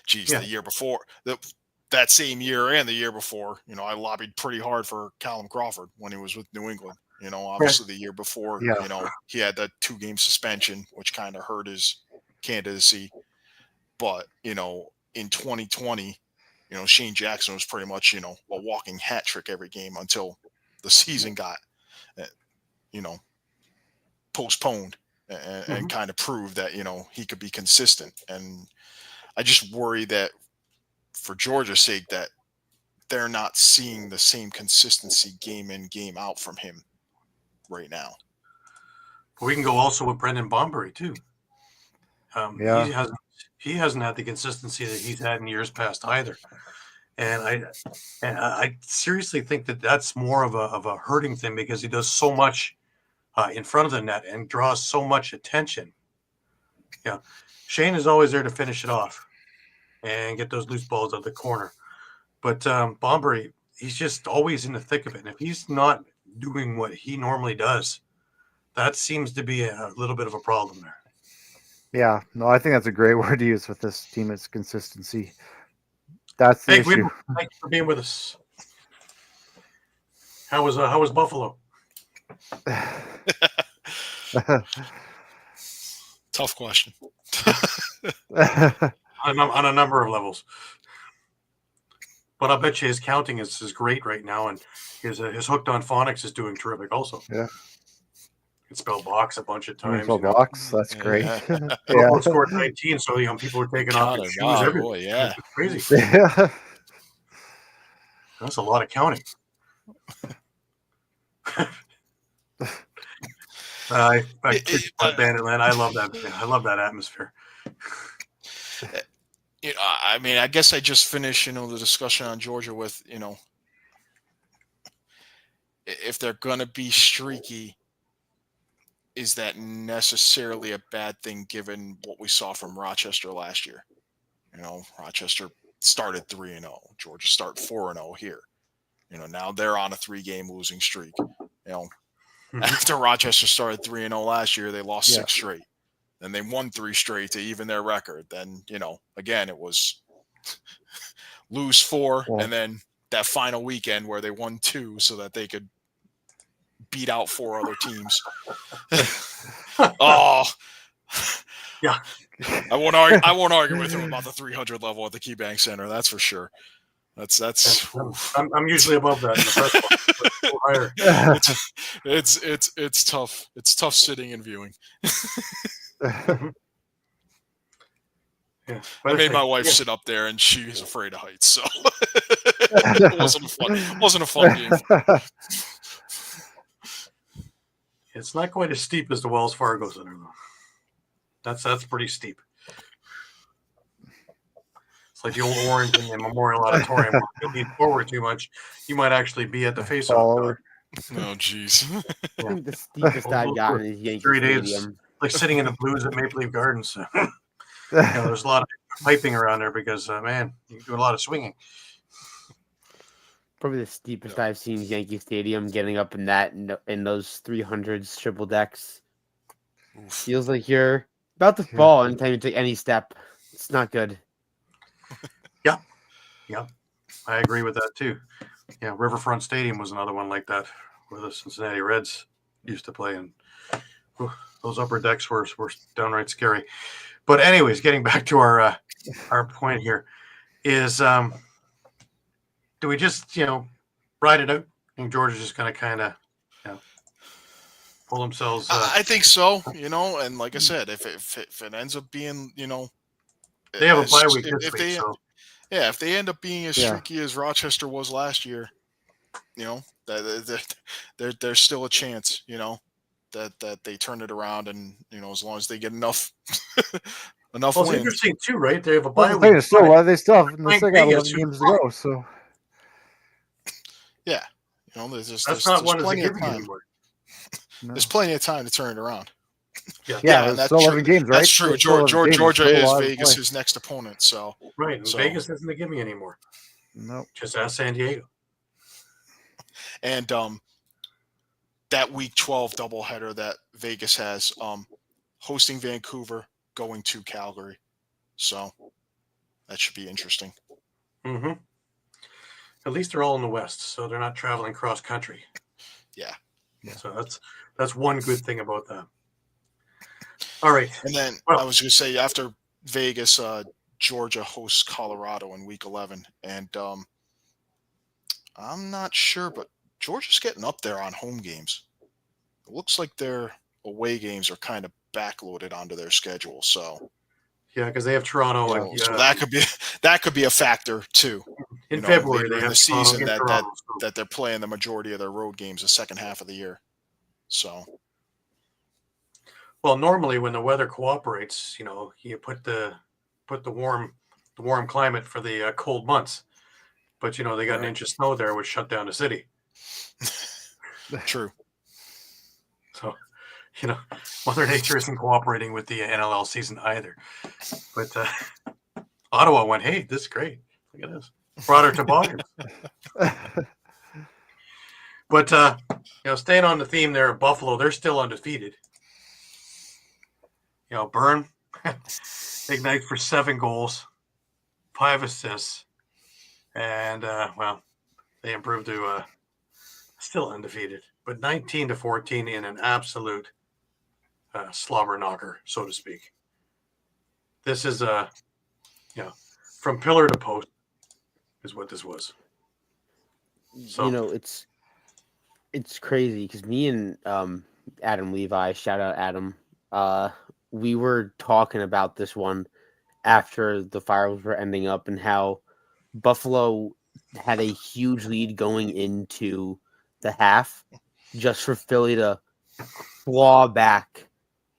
geez, Yeah. the year before, that same year and the year before, I lobbied pretty hard for Callum Crawford when he was with New England. Obviously the year before, Yeah. he had that 2-game suspension, which kind of hurt his candidacy. But, in 2020, Shane Jackson was pretty much, a walking hat trick every game until the season got, postponed and kind of proved that, he could be consistent. And I just worry that for Georgia's sake that they're not seeing the same consistency game in, game out from him right now. We can go also with Brendan Bombury too. Yeah. He hasn't had the consistency that he's had in years past either. And I seriously think that that's more of a hurting thing because he does so much in front of the net and draws so much attention. Yeah, Shane is always there to finish it off and get those loose balls out of the corner. But Bombury, he's just always in the thick of it. And if he's not doing what he normally does, that seems to be a little bit of a problem there. Yeah. No, I think that's a great word to use with this team. It's consistency. That's the issue. Thank you for being with us. How was Buffalo? Tough question. on a number of levels. But I bet you his counting is great right now, and his hooked on phonics is doing terrific also. Yeah. Can spell box a bunch of times. Box, that's great. Buffalo scored 19, so people were taking off their shoes everywhere. Boy, yeah. It's crazy. Yeah. That's a lot of counting. Banditland. I love that. I love that atmosphere. I mean, I guess I just finished, the discussion on Georgia with, if they're going to be streaky, is that necessarily a bad thing given what we saw from Rochester last year? Rochester started 3-0. Georgia started 4-0 here. Now they're on a 3-game losing streak. After Rochester started 3-0 last year, they lost 6 straight. Then they won 3 straight to even their record. Then, again, it was lose 4, and then that final weekend where they won 2 so that they could beat out 4 other teams. Oh, yeah. I won't argue with him about the 300 level at the KeyBank Center. That's for sure. That's. I'm usually above that in the press box. It's tough. It's tough sitting and viewing. Yeah, I made my wife sit up there, and she is afraid of heights, so it wasn't a fun game. It's not quite as steep as the Wells Fargo Center, though. That's pretty steep. It's like the old Orange and Memorial Auditorium. If you lean forward too much, you might actually be at the face-off. Oh, jeez. I think the steepest I've gotten is Yankee 3 days, Stadium. like sitting in the blues at Maple Leaf Gardens. There's a lot of piping around there because, man, you do a lot of swinging. Probably the steepest I've seen is Yankee Stadium, getting up in that in those 300s triple decks. Oof. Feels like you're about to fall anytime you take any step. It's not good. Yeah, I agree with that too. Yeah, Riverfront Stadium was another one like that, where the Cincinnati Reds used to play, and those upper decks were downright scary. But anyways, getting back to our point here is, do we just ride it out? I think Georgia's just going to kind of pull themselves. I think so. And like I said, if it ends up being they have a bye week this week, so. Yeah, if they end up being as streaky as Rochester was last year, there's still a chance, that they turn it around, and as long as they get enough wins. It's interesting too, right? They have a bye week. They still got 11 games to go, so yeah, there's not one plenty of time. Anymore. No. There's plenty of time to turn it around. Yeah, that's still 11 games, right? That's true. Georgia is Vegas's next opponent, so right. Vegas isn't the gimme anymore. No, just ask San Diego. And that Week 12 doubleheader that Vegas has, hosting Vancouver, going to Calgary. So that should be interesting. Mm-hmm. At least they're all in the West, so they're not traveling cross country. Yeah. So that's one good thing about that. All right. And then Well, I was going to say, after Vegas, Georgia hosts Colorado in Week 11, and I'm not sure, but Georgia's getting up there on home games. It looks like their away games are kind of backloaded onto their schedule. So yeah, because they have Toronto and so that could be a factor too. in February later they in have the season Toronto, Toronto, so. that they're playing the majority of their road games the second half of the year. So, Well, normally when the weather cooperates, you put the warm climate for the cold months, but they got an Right. inch of snow there, which shut down the city. true. So, Mother Nature isn't cooperating with the NLL season either. But Ottawa went, hey, this is great. Look at this. Brought her toboggans. But, staying on the theme there of Buffalo, they're still undefeated. Byrne, Ignite for 7 goals, 5 assists. And, they improved to still undefeated. But 19-14 in an absolute slobber knocker, so to speak. This is from pillar to post is what this was. So it's crazy because me and Adam Levi, shout out Adam, we were talking about this one after the Fireworks were ending up and how Buffalo had a huge lead going into the half just for Philly to claw back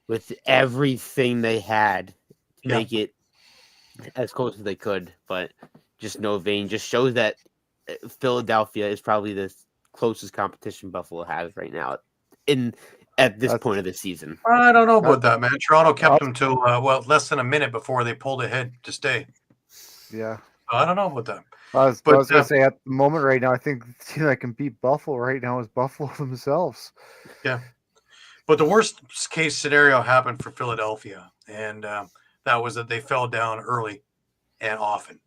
with everything they had to make it as close as they could, but just no vein. Just shows that Philadelphia is probably the closest competition Buffalo has right now at this point of the season. I don't know about that, man. Toronto kept them till less than a minute before they pulled ahead to stay. Yeah, I don't know about that. I was going to say at the moment right now, I think the team that can beat Buffalo right now is Buffalo themselves. Yeah. But the worst case scenario happened for Philadelphia, and that was that they fell down early and often,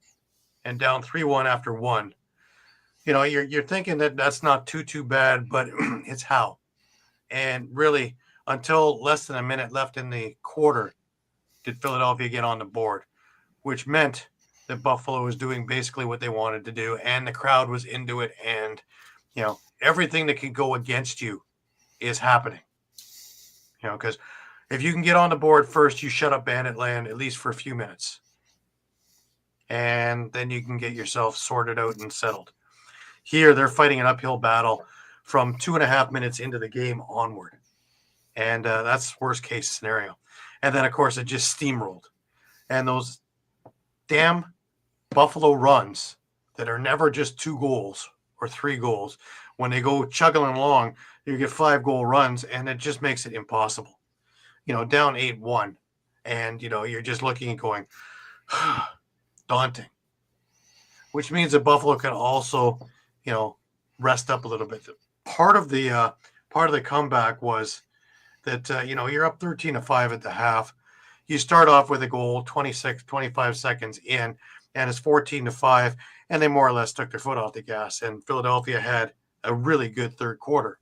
and down 3-1 after one. You're thinking that that's not too bad, but it's how. And really, until less than a minute left in the quarter, did Philadelphia get on the board, which meant that Buffalo was doing basically what they wanted to do, and the crowd was into it, and everything that can go against you is happening. Because if you can get on the board first, you shut up Bandit Land at least for a few minutes. And then you can get yourself sorted out and settled. Here, they're fighting an uphill battle from 2.5 minutes into the game onward. And that's worst case scenario. And then, of course, it just steamrolled. And those damn Buffalo runs that are never just 2 goals or 3 goals, when they go chugging along, you get 5-goal runs, and it just makes it impossible. Down 8-1, and you're just looking and going, daunting. Which means that Buffalo can also, rest up a little bit. Part of the comeback was that you're up 13-5 at the half. You start off with a goal 25 seconds in, and it's 14-5, and they more or less took their foot off the gas. And Philadelphia had a really good third quarter.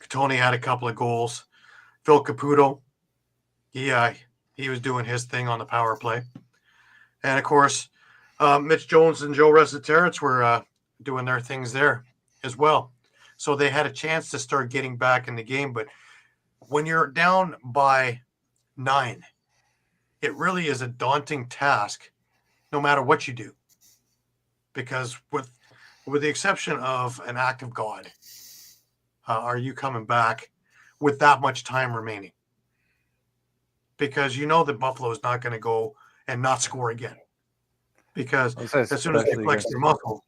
Catoni had a couple of goals. Phil Caputo, he was doing his thing on the power play. And, of course, Mitch Jones and Joe Resetarits were doing their things there as well. So they had a chance to start getting back in the game. But when you're down by 9, it really is a daunting task no matter what you do. Because with the exception of an act of God, are you coming back with that much time remaining? Because that Buffalo is not going to go and not score again. Because as soon as they flex their muscle,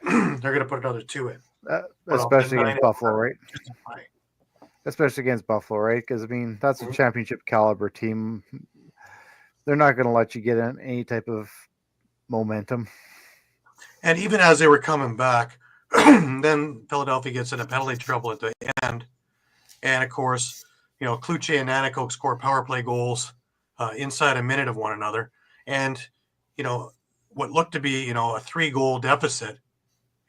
they're going to put another 2 in. Especially against Buffalo, right? Especially against Buffalo, right? Because, that's a championship caliber team. They're not going to let you get in any type of momentum. And even as they were coming back, then Philadelphia gets in a penalty trouble at the end. And, of course, Kluche and Nanako score power play goals inside a minute of one another. And, what looked to be, a 3-goal deficit.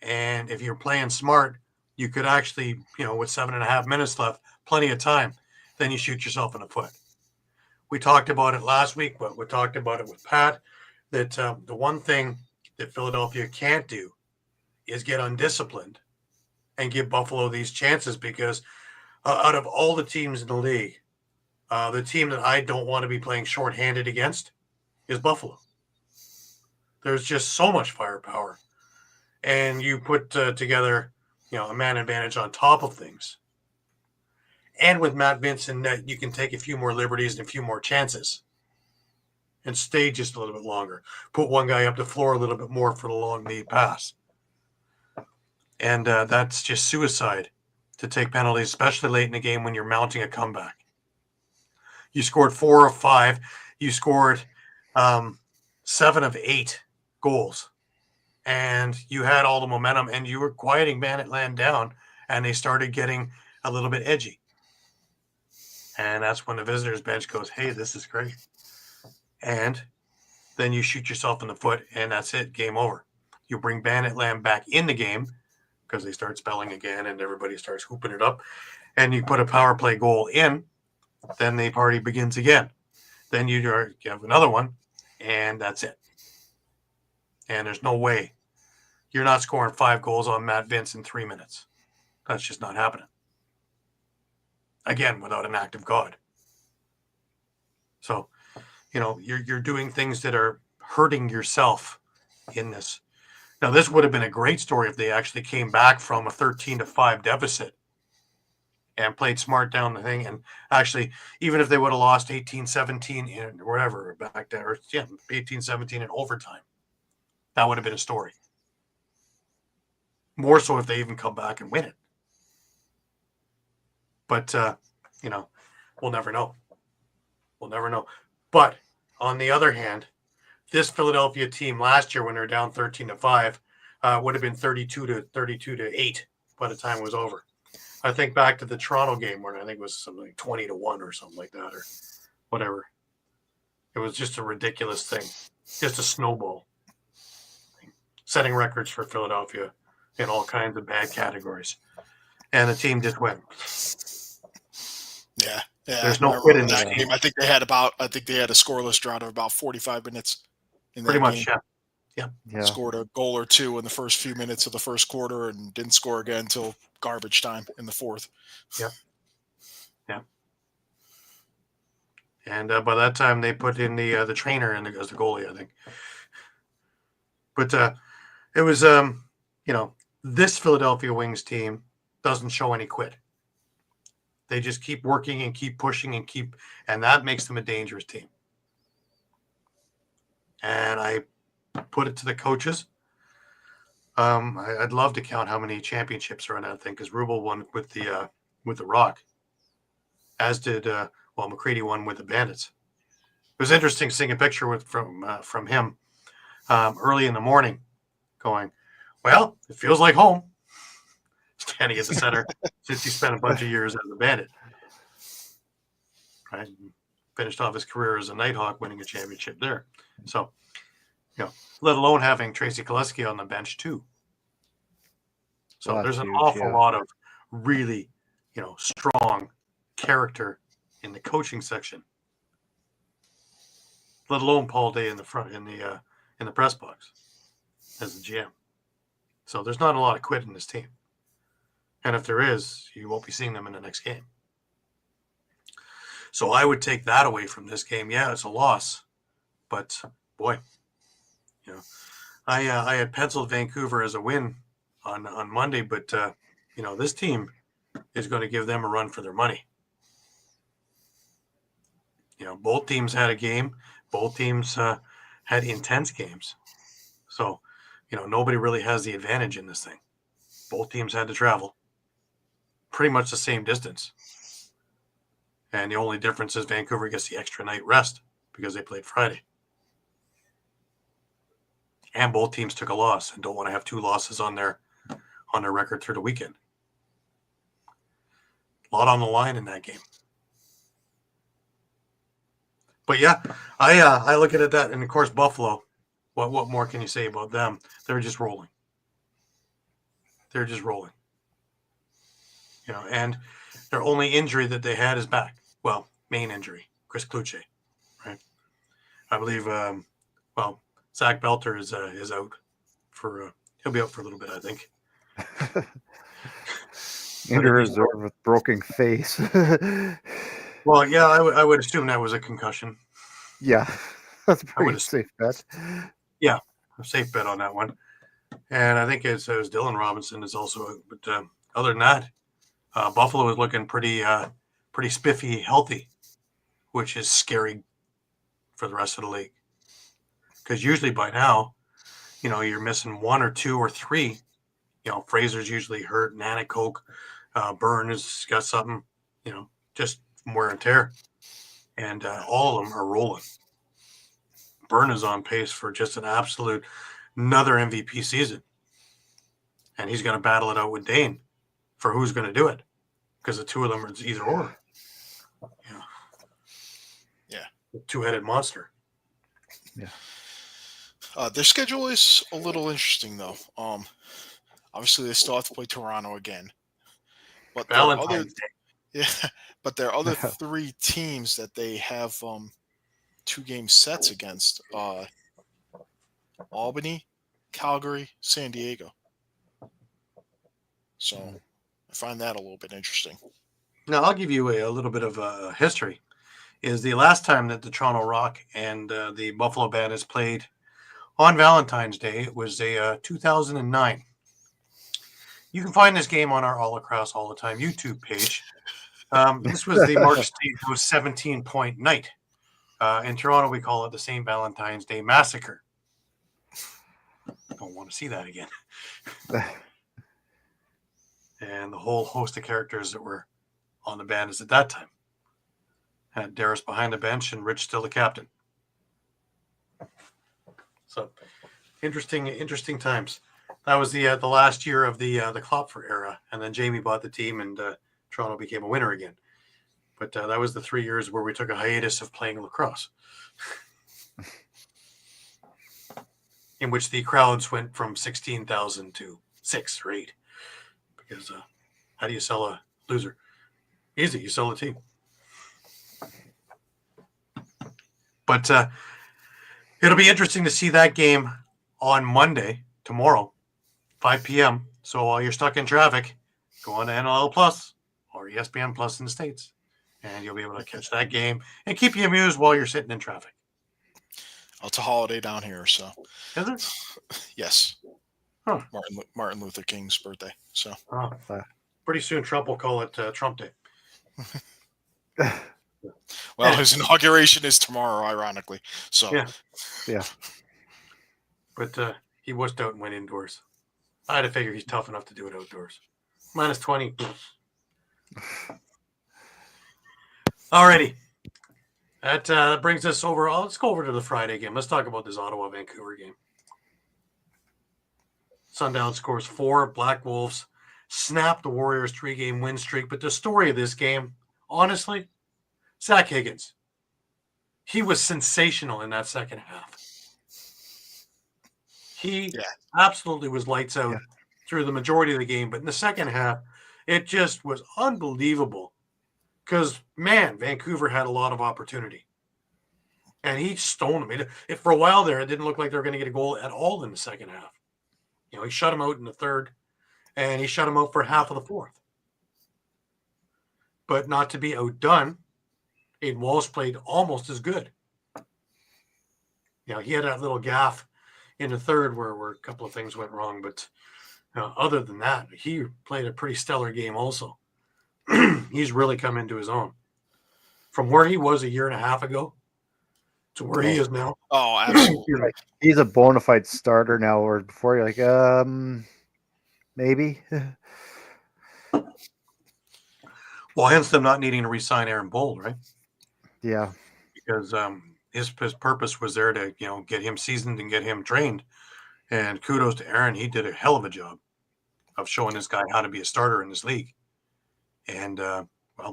And if you're playing smart, you could actually, with 7.5 minutes left, plenty of time, then you shoot yourself in the foot. We talked about it last week, but we talked about it with Pat, that the one thing that Philadelphia can't do is get undisciplined and give Buffalo these chances, because out of all the teams in the league, the team that I don't want to be playing shorthanded against is Buffalo. There's just so much firepower. And you put together, a man advantage on top of things. And with Matt Vincent, you can take a few more liberties and a few more chances and stay just a little bit longer. Put one guy up the floor a little bit more for the long lead pass. And that's just suicide to take penalties, especially late in the game when you're mounting a comeback. You scored 4 of 5. You scored 7 of 8 goals. And you had all the momentum, and you were quieting Banditland down, and they started getting a little bit edgy. And that's when the visitors bench goes, hey, this is great. And then you shoot yourself in the foot, and that's it, game over. You bring Banditland back in the game because they start spelling again, and everybody starts hooping it up. And you put a power play goal in, then the party begins again. Then you have another one, and that's it. And there's no way you're not scoring 5 goals on Matt Vince in 3 minutes. That's just not happening. Again, without an act of God. So, you're doing things that are hurting yourself in this. Now, this would have been a great story if they actually came back from a 13-5 deficit and played smart down the thing. And actually, even if they would have lost 18-17 in whatever back there, 18-17 in overtime, that would have been a story. More so if they even come back and win it. But, we'll never know. We'll never know. But on the other hand, this Philadelphia team last year, when they were down 13-5, would have been 32-8 by the time it was over. I think back to the Toronto game where I think it was something like 20-1 or something like that, or whatever. It was just a ridiculous thing. Just a snowball. Setting records for Philadelphia in all kinds of bad categories. And the team just went. Yeah. There's no quit in that game. I think they had a scoreless drought of about 45 minutes in that Pretty much, game. Yeah. Scored a goal or two in the first few minutes of the first quarter and didn't score again until garbage time in the fourth. Yeah. And by that time, they put in the trainer as the goalie, I think. But it was, this Philadelphia Wings team doesn't show any quit. They just keep working and keep pushing and that makes them a dangerous team. And I put it to the coaches. I'd love to count how many championships are on that thing, because Rubel won with the Rock, as did McCready won with the Bandits. It was interesting seeing a picture from him early in the morning, going, "Well, it feels like home." Standing at the center since he spent a bunch of years as a Bandit, right? Finished off his career as a Nighthawk, winning a championship there. So, let alone having Tracy Koleski on the bench too. So Well, there's an huge, awful lot of really, strong character in the coaching section. Let alone Paul Day in the front in the press box as the GM. So there's not a lot of quit in this team. And if there is, you won't be seeing them in the next game. So I would take that away from this game. Yeah, it's a loss. But, boy, I had penciled Vancouver as a win on Monday. But, this team is going to give them a run for their money. Both teams had a game. Both teams had intense games. So, nobody really has the advantage in this thing. Both teams had to travel pretty much the same distance. And the only difference is Vancouver gets the extra night rest because they played Friday. And both teams took a loss and don't want to have 2 losses on their record through the weekend. A lot on the line in that game. But yeah, I look at it that, and of course Buffalo. What more can you say about them? They're just rolling. They're just rolling. You know, and their only injury that they had is back. Well, main injury, Chris Kluche, right? I believe. Zach Belter is out for. He'll be out for a little bit, I think. Injured reserve with broken face. Well, yeah, I would assume that was a concussion. Yeah, that's a I pretty would've- safe bet. Yeah, a safe bet on that one. And I think it was Dylan Robinson is also out. But other than that, Buffalo is looking pretty spiffy, healthy, which is scary for the rest of the league. Because usually by now, you know, you're missing one or two or three. You know, Fraser's usually hurt, Nanakoke, Byrne has got something, you know, just from wear and tear. And all of them are rolling. Byrne is on pace for just an absolute another MVP season. And he's going to battle it out with Dane for who's going to do it. Because the two of them are either or. Yeah. Two-headed monster. Yeah. Their schedule is a little interesting, though. Obviously, they still have to play Toronto again. But Valentine's Day. Yeah, but there are other three teams that they have 2-game sets against: Albany, Calgary, San Diego. So I find that a little bit interesting. Now, I'll give you a little bit of history. Is the last time that the Toronto Rock and the Buffalo Bandits played on Valentine's Day. It was 2009. You can find this game on our All Lacrosse All the Time YouTube page. This was the Mark Stamos 17-point night. In Toronto, we call it the St. Valentine's Day Massacre. Don't want to see that again. And the whole host of characters that were on the Bandits at that time. Had Darius behind the bench and Rich still the captain. So interesting times. That was the last year of the Klopfer era, and then Jamie bought the team, and Toronto became a winner again. But that was the 3 years where we took a hiatus of playing lacrosse, in which the crowds went from 16,000 to 6 or 8. Because how do you sell a loser? Easy, you sell a team. But it'll be interesting to see that game on Monday, tomorrow, 5 p.m. So while you're stuck in traffic, go on to NLL Plus or ESPN Plus in the States, and you'll be able to catch that game and keep you amused while you're sitting in traffic. Oh, it's a holiday down here, so. Is it? Yes. Huh. Martin Luther King's birthday. So. Pretty soon Trump will call it Trump Day. Well, his inauguration is tomorrow, ironically. So. Yeah. But he washed out and went indoors. I had to figure he's tough enough to do it outdoors. Minus 20. Alrighty. That brings us over. Let's go over to the Friday game. Let's talk about this Ottawa-Vancouver game. Sundown scores 4. Black Wolves snap the Warriors' 3-game win streak. But the story of this game, honestly, Zach Higgins. He was sensational in that second half. He absolutely was lights out through the majority of the game. But in the second half, it just was unbelievable. Because, man, Vancouver had a lot of opportunity. And he stoned them. For a while there, it didn't look like they were going to get a goal at all in the second half. You know, he shut him out in the third, and he shut him out for half of the fourth. But not to be outdone, Aiden Walsh played almost as good. You know, he had that little gaffe in the third where a couple of things went wrong. But other than that, he played a pretty stellar game also. He's really come into his own. From where he was a year and a half ago to where he is now. Oh, absolutely. He's a bona fide starter now, or before you're like, maybe. Well, hence them not needing to re-sign Aaron Bold, right? Yeah. Because his purpose was there to, get him seasoned and get him trained. And kudos to Aaron. He did a hell of a job of showing this guy how to be a starter in this league. And,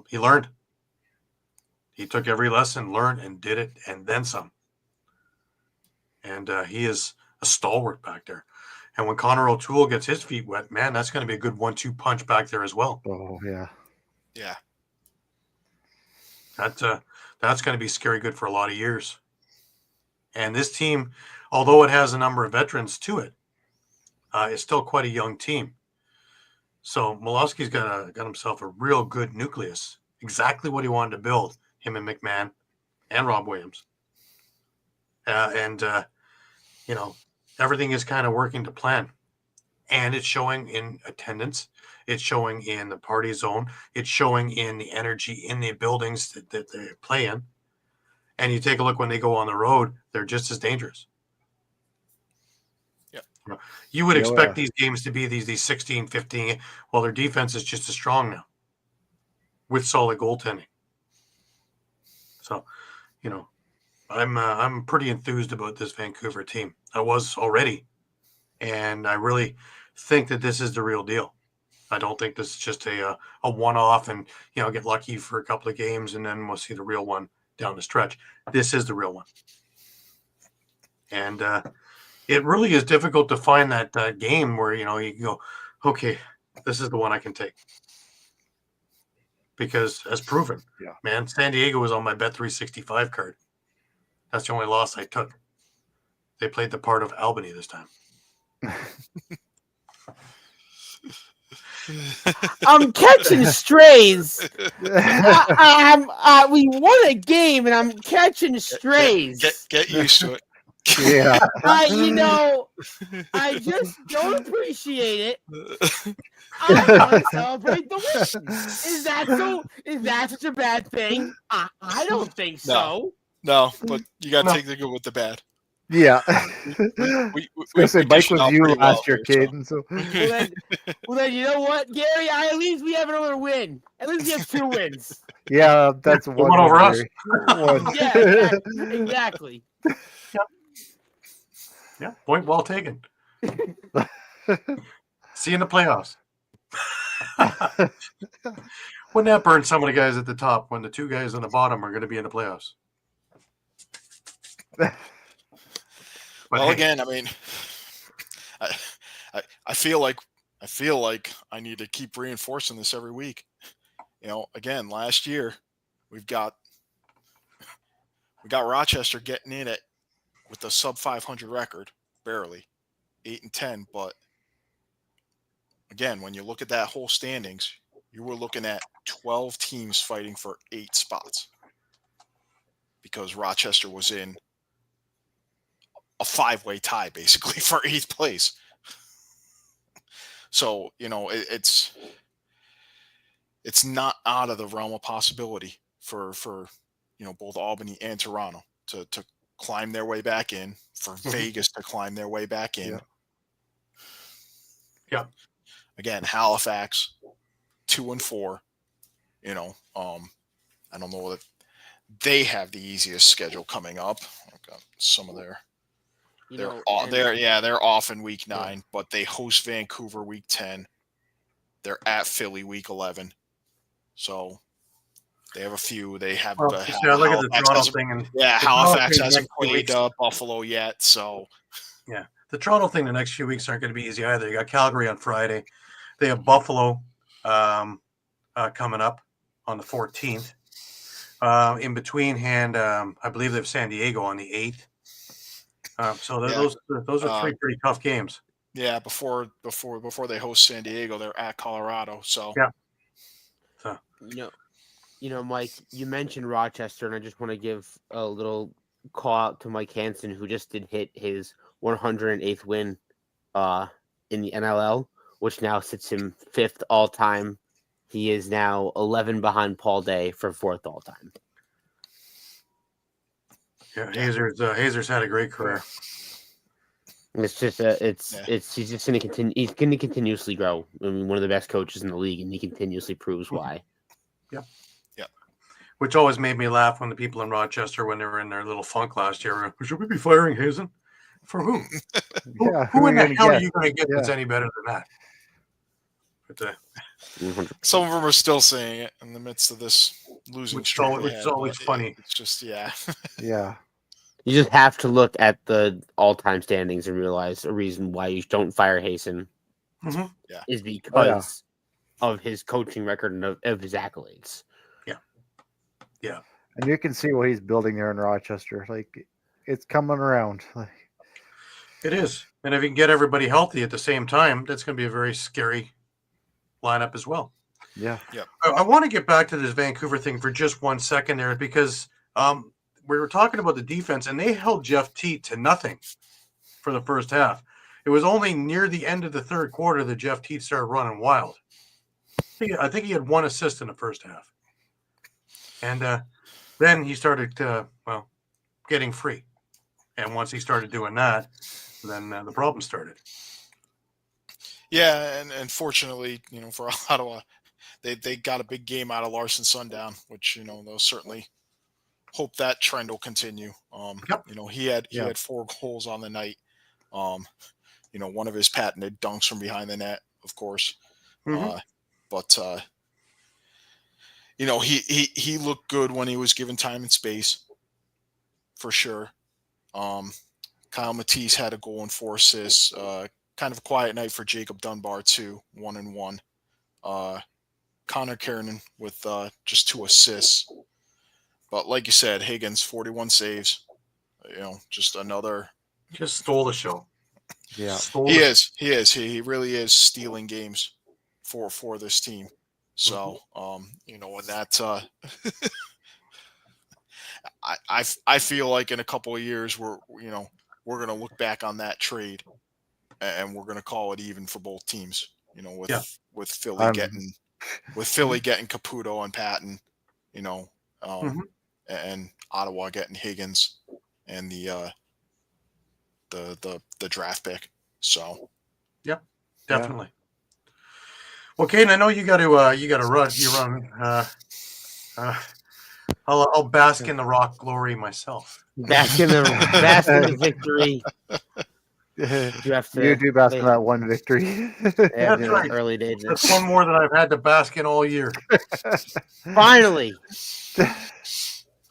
he learned. He took every lesson, learned, and did it, and then some. And he is a stalwart back there. And when Connor O'Toole gets his feet wet, man, that's going to be a good 1-2 punch back there as well. Oh yeah. Yeah. That's going to be scary good for a lot of years. And this team, although it has a number of veterans to it, is still quite a young team. So Molosky's got himself a real good nucleus. Exactly what he wanted to build, him and McMahon and Rob Williams. Everything is kind of working to plan. And it's showing in attendance. It's showing in the party zone. It's showing in the energy in the buildings that they play in. And you take a look when they go on the road, they're just as dangerous. Yeah. You would expect these games to be these 16, 15. Well, their defense is just as strong now with solid goaltending. So, I'm pretty enthused about this Vancouver team. I was already. And I really think that this is the real deal. I don't think this is just a one-off and, get lucky for a couple of games and then we'll see the real one down the stretch. This is the real one. And it really is difficult to find that game where, you go, okay, this is the one I can take. Because as proven, man, San Diego was on my Bet365 card. That's the only loss I took. They played the part of Albany this time. I'm catching strays. We won a game, and I'm catching strays. Get used to it. Yeah. I just don't appreciate it. I want to celebrate the win. Is that so? Is that such a bad thing? I don't think so. No, but you got to take the good with the bad. Yeah. We say Mike was you last year, Caden. So. Well, then, you know what, Gary? At least we have another win. At least we have 2 wins. Yeah, that's one over us. Yeah, exactly. Yeah, point well taken. See you in the playoffs. Wouldn't that burn some of the guys at the top when the 2 guys on the bottom are going to be in the playoffs? Well, again, I mean, I feel like I need to keep reinforcing this every week. Again, last year we got Rochester getting in it with the sub 500 record, barely 8-10. But again, when you look at that whole standings, you were looking at 12 teams fighting for 8 spots because Rochester was in a 5-way tie basically for 8th place. So, it's not out of the realm of possibility for both Albany and Toronto to climb their way back in, for Vegas to climb their way back in. Yeah. Again, Halifax 2-4, I don't know that they have the easiest schedule coming up. I've got some of their they're off in week 9, but they host Vancouver week 10. They're at Philly week 11. So they have a few. They have look at the Toronto thing. Halifax hasn't played Buffalo yet. So yeah, the Toronto thing the next few weeks aren't going to be easy either. You got Calgary on Friday. They have Buffalo coming up on the 14th. In between hand, I believe they have San Diego on the 8th. Those are 3 pretty tough games. Yeah, before they host San Diego, they're at Colorado. So yeah. So Mike, you mentioned Rochester, and I just want to give a little call out to Mike Hansen, who just did hit his 108th win in the NLL, which now sits him 5th all time. He is now 11 behind Paul Day for 4th all time. Yeah, Hazer's had a great career. It's just he's just going to continue. He's going to continuously grow. I mean, one of the best coaches in the league, and he continuously proves why. Yeah. Which always made me laugh when the people in Rochester, when they were in their little funk last year, were, should we be firing Hazen? For who? Who in the hell are you going to get that's any better than that? But, some of them are still saying it in the midst of this losing Which is streak. always- we which is had, always but funny. It's just yeah. Yeah. You just have to look at the all-time standings and realize a reason why you don't fire Hasten Mhm. is because of his coaching record and of his accolades. And you can see what he's building there in Rochester. Like, it's coming around. Like, It is. And if you can get everybody healthy at the same time, that's going to be a very scary lineup as well. yeah. I want to get back to this Vancouver thing for just 1 second there, because we were talking about the defense, and they held Jeff Teat to nothing for the first half. It was only near the end of the third quarter that Jeff Teat started running wild. I think he had 1 assist in the first half. And then he started, getting free. And once he started doing that, then the problem started. Yeah, and fortunately, for Ottawa, they got a big game out of Larson Sundown, which they'll certainly hope that trend will continue. Yep. He had 4 goals on the night. One of his patented dunks from behind the net, of course. Mhm. But he looked good when he was given time and space, for sure. Kyle Matisse had a goal and 4 assists. Kind of a quiet night for Jacob Dunbar too, 1-1. Connor Kiernan with just 2 assists. But like you said, Higgins 41 saves. Just another. Just stole the show. Yeah. He is. He really is stealing games for this team. So, and that I feel like in a couple of years we're going to look back on that trade and we're going to call it even for both teams. With Philly getting Caputo and Patton, and Ottawa getting Higgins and the draft pick. So, Yep, definitely. Well, Caden, I know you got to run. You run. I'll bask in the Rock glory myself. Bask in the victory. You do bask in that 1 victory. Yeah, That's right. early days. That's one more than I've had to bask in all year. Finally,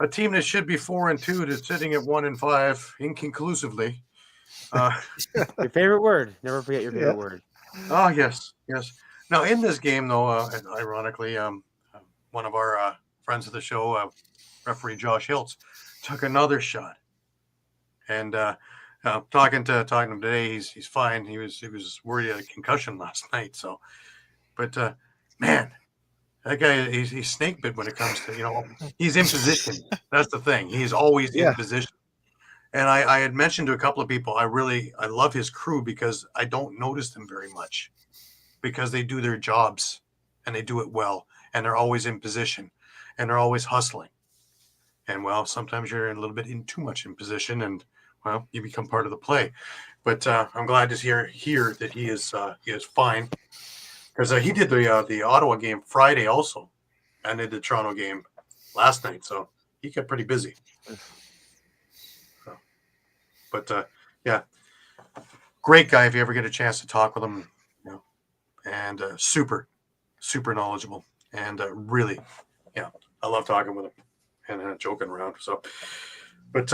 A team that should be 4-2 that's sitting at 1-5 inconclusively. your favorite word. Never forget your favorite word. Oh, yes. Now, in this game, though, ironically, one of our friends of the show, referee Josh Hiltz, took another shot. And talking to him today, he's fine. He was worried he had a concussion last night. So, but man, that guy he's snake bit when it comes to he's in position. That's the thing. He's always in position. And I had mentioned to a couple of people, I love his crew because I don't notice them very much because they do their jobs and they do it well and they're always in position and they're always hustling. And sometimes you're a little bit too much in position and you become part of the play. But I'm glad to hear that he is fine because he did the Ottawa game Friday also and did the Toronto game last night. So he kept pretty busy. But great guy if you ever get a chance to talk with him, and super, super knowledgeable, and really, I love talking with him and joking around. So, but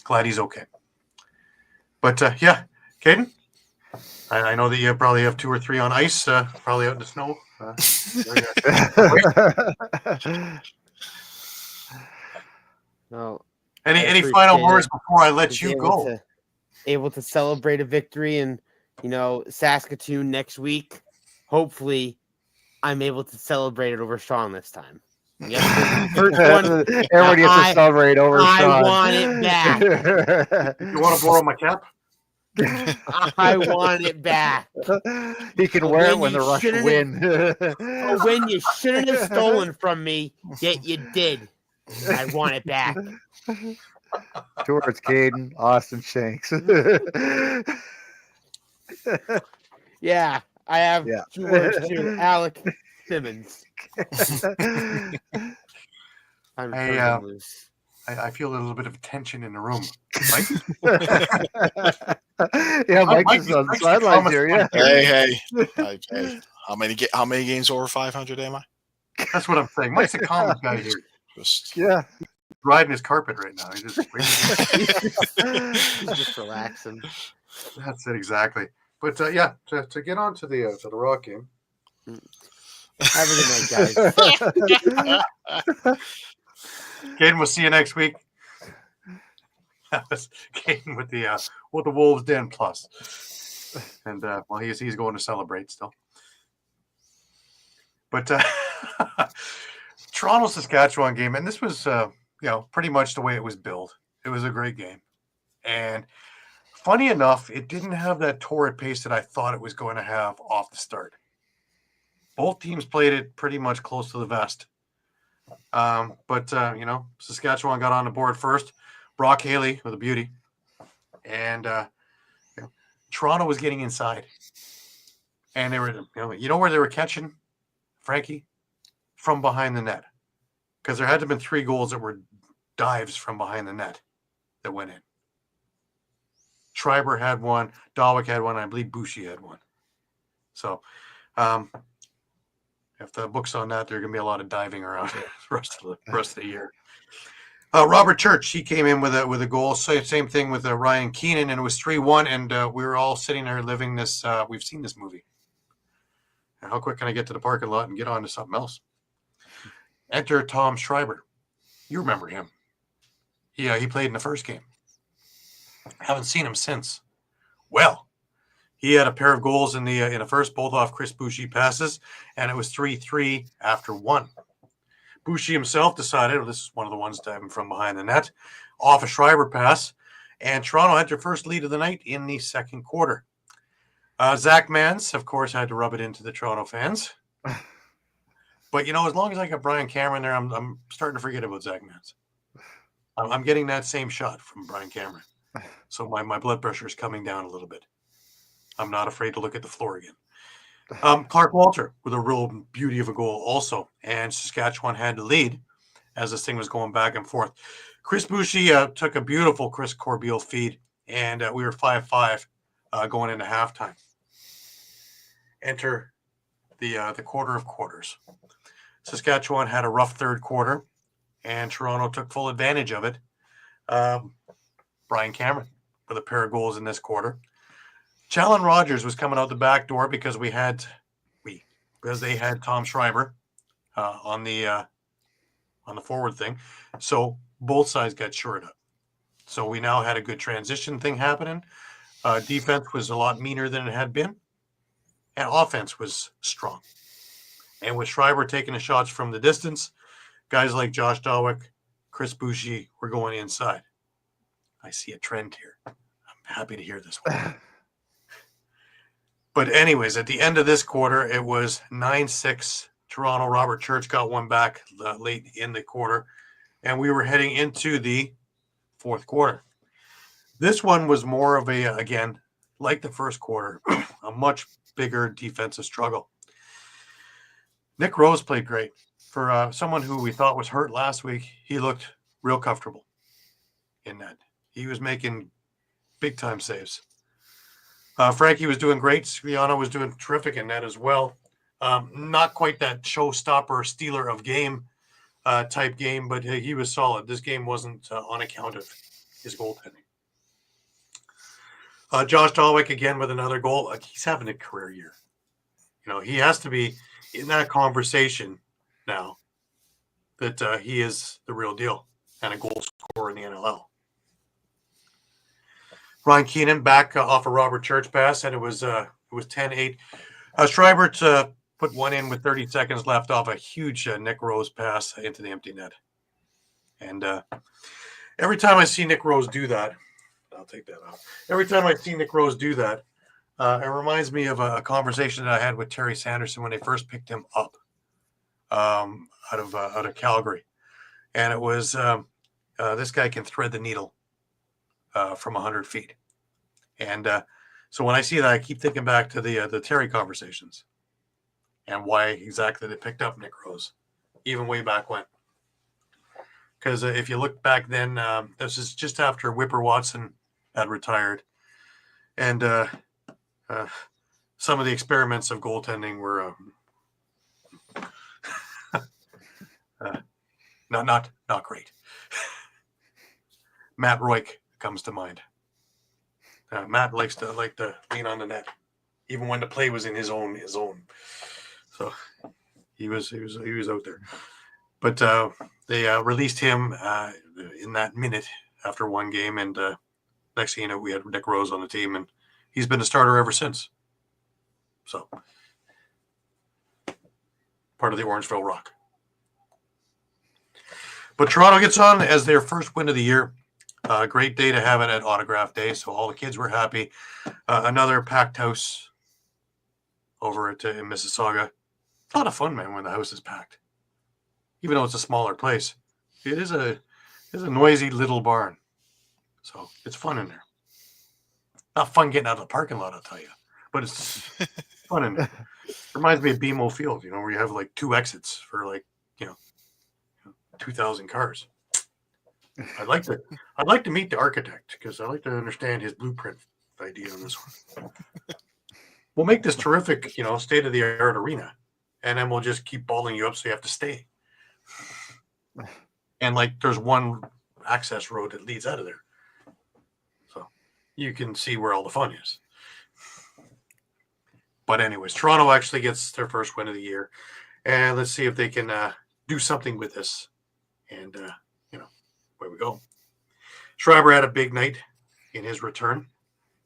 glad he's okay. But Caden, I know that you probably have 2 or 3 on ice, probably out in the snow. No. Any final words before I let you go? Able to celebrate a victory in, Saskatoon next week. Hopefully, I'm able to celebrate it over Shawn this time. Yes, first one. Everybody gets to celebrate over Shawn. I want it back. You want to borrow my cap? I want it back. He can wear it when the Rush win. When you shouldn't have stolen from me, yet you did. I want it back. Towards Caden, Austin Shanks. Yeah, I have 2 words to Alec Simmons. I feel a little bit of tension in the room. Mike? Mike's on the sidelines here. Yeah. Hey. How many games over 500 am I? That's what I'm saying. Mike's a comic guy here. Just Yeah. Riding his carpet right now. He's just He's just relaxing. That's it exactly. But yeah, to get on to the Rock game. Have a good night, guys. Caden, we'll see you next week. That was Caden with the Wolves Den Plus, and well, he's going to celebrate still. But Toronto Saskatchewan game, and this was pretty much the way it was billed. It was a great game, and funny enough, it didn't have that torrid pace that I thought it was going to have off the start. Both teams played it pretty much close to the vest. But Saskatchewan got on the board first. Brock Haley with a beauty. And Toronto was getting inside. And they were, where they were catching, Frankie? From behind the net. Because there had to have been 3 goals that were dives from behind the net that went in. Schreiber had one, Dawick had one, and I believe Boucher had one. So, if the book's on that, there's going to be a lot of diving around the rest of the year. Robert Church, he came in with a goal. Same thing with Ryan Keenan, and it was 3-1. And we were all sitting there living this. We've seen this movie. And how quick can I get to the parking lot and get on to something else? Enter Tom Schreiber. You remember him? He played in the first game. Haven't seen him since. Well, he had a pair of goals in the first, both off Chris Boucher passes, and it was 3-3 after 1. Boucher himself decided, this is one of the ones diving from behind the net, off a Schreiber pass, and Toronto had their first lead of the night in the second quarter. Zach Mans, of course, had to rub it into the Toronto fans. But, as long as I got Brian Cameron there, I'm starting to forget about Zach Mans. I'm getting that same shot from Brian Cameron. So my blood pressure is coming down a little bit. I'm not afraid to look at the floor again. Clark Walter with a real beauty of a goal also. And Saskatchewan had to lead as this thing was going back and forth. Chris Boucher took a beautiful Chris Corbeil feed, and we were 5-5 going into halftime. Enter the quarter of quarters. Saskatchewan had a rough third quarter, and Toronto took full advantage of it. Brian Cameron with a pair of goals in this quarter. Challen Rogers was coming out the back door because they had Tom Schreiber on the forward thing. So both sides got shored up. So we now had a good transition thing happening. Defense was a lot meaner than it had been. And offense was strong. And with Schreiber taking the shots from the distance, guys like Josh Dawick, Chris Boucher were going inside. I see a trend here. I'm happy to hear this one. But anyways, at the end of this quarter, it was 9-6. Toronto. Robert Church got one back late in the quarter. And we were heading into the fourth quarter. This one was more of a, again, like the first quarter, a much bigger defensive struggle. Nick Rose played great. For someone who we thought was hurt last week, he looked real comfortable in that. He was making big-time saves. Frankie was doing great. Sviano was doing terrific in that as well. Not quite that showstopper, stealer of game type game, but he was solid. This game wasn't on account of his goaltending. Josh Dawick, again, with another goal. He's having a career year. He has to be in that conversation now that he is the real deal and a goal scorer in the NLL. Ryan Keenan back off a Robert Church pass, and it was 10-8. Schreiber to put one in with 30 seconds left off a huge Nick Rose pass into the empty net. And every time I see Nick Rose do that, I'll take that out. Every time I see Nick Rose do that, it reminds me of a conversation that I had with Terry Sanderson when they first picked him up out of Calgary. And it was this guy can thread the needle from 100 feet. And so when I see that, I keep thinking back to the Terry conversations and why exactly they picked up Nick Rose, even way back when. Because if you look back then, this is just after Whipper Watson had retired. And some of the experiments of goaltending were Not great. Matt Royk comes to mind. Matt likes to lean on the net, even when the play was in his own. So he was out there. But they released him in that minute after one game, and next thing you know, we had Nick Rose on the team, and he's been a starter ever since. So part of the Orangeville Rock. But Toronto gets on as their first win of the year. Great day to have it at Autograph Day, so all the kids were happy. Another packed house over in Mississauga. A lot of fun, man, when the house is packed. Even though it's a smaller place, it is a noisy little barn. So it's fun in there. Not fun getting out of the parking lot, I'll tell you, but it's fun in there. Reminds me of BMO Field, where you have like 2 exits for 2,000 cars. I'd like to meet the architect because I like to understand his blueprint idea on this one. We'll make this terrific, state of the art arena, and then we'll just keep balling you up so you have to stay. And there's one access road that leads out of there, so you can see where all the fun is. But anyways, Toronto actually gets their first win of the year, and let's see if they can do something with this. And where we go. Schreiber had a big night in his return.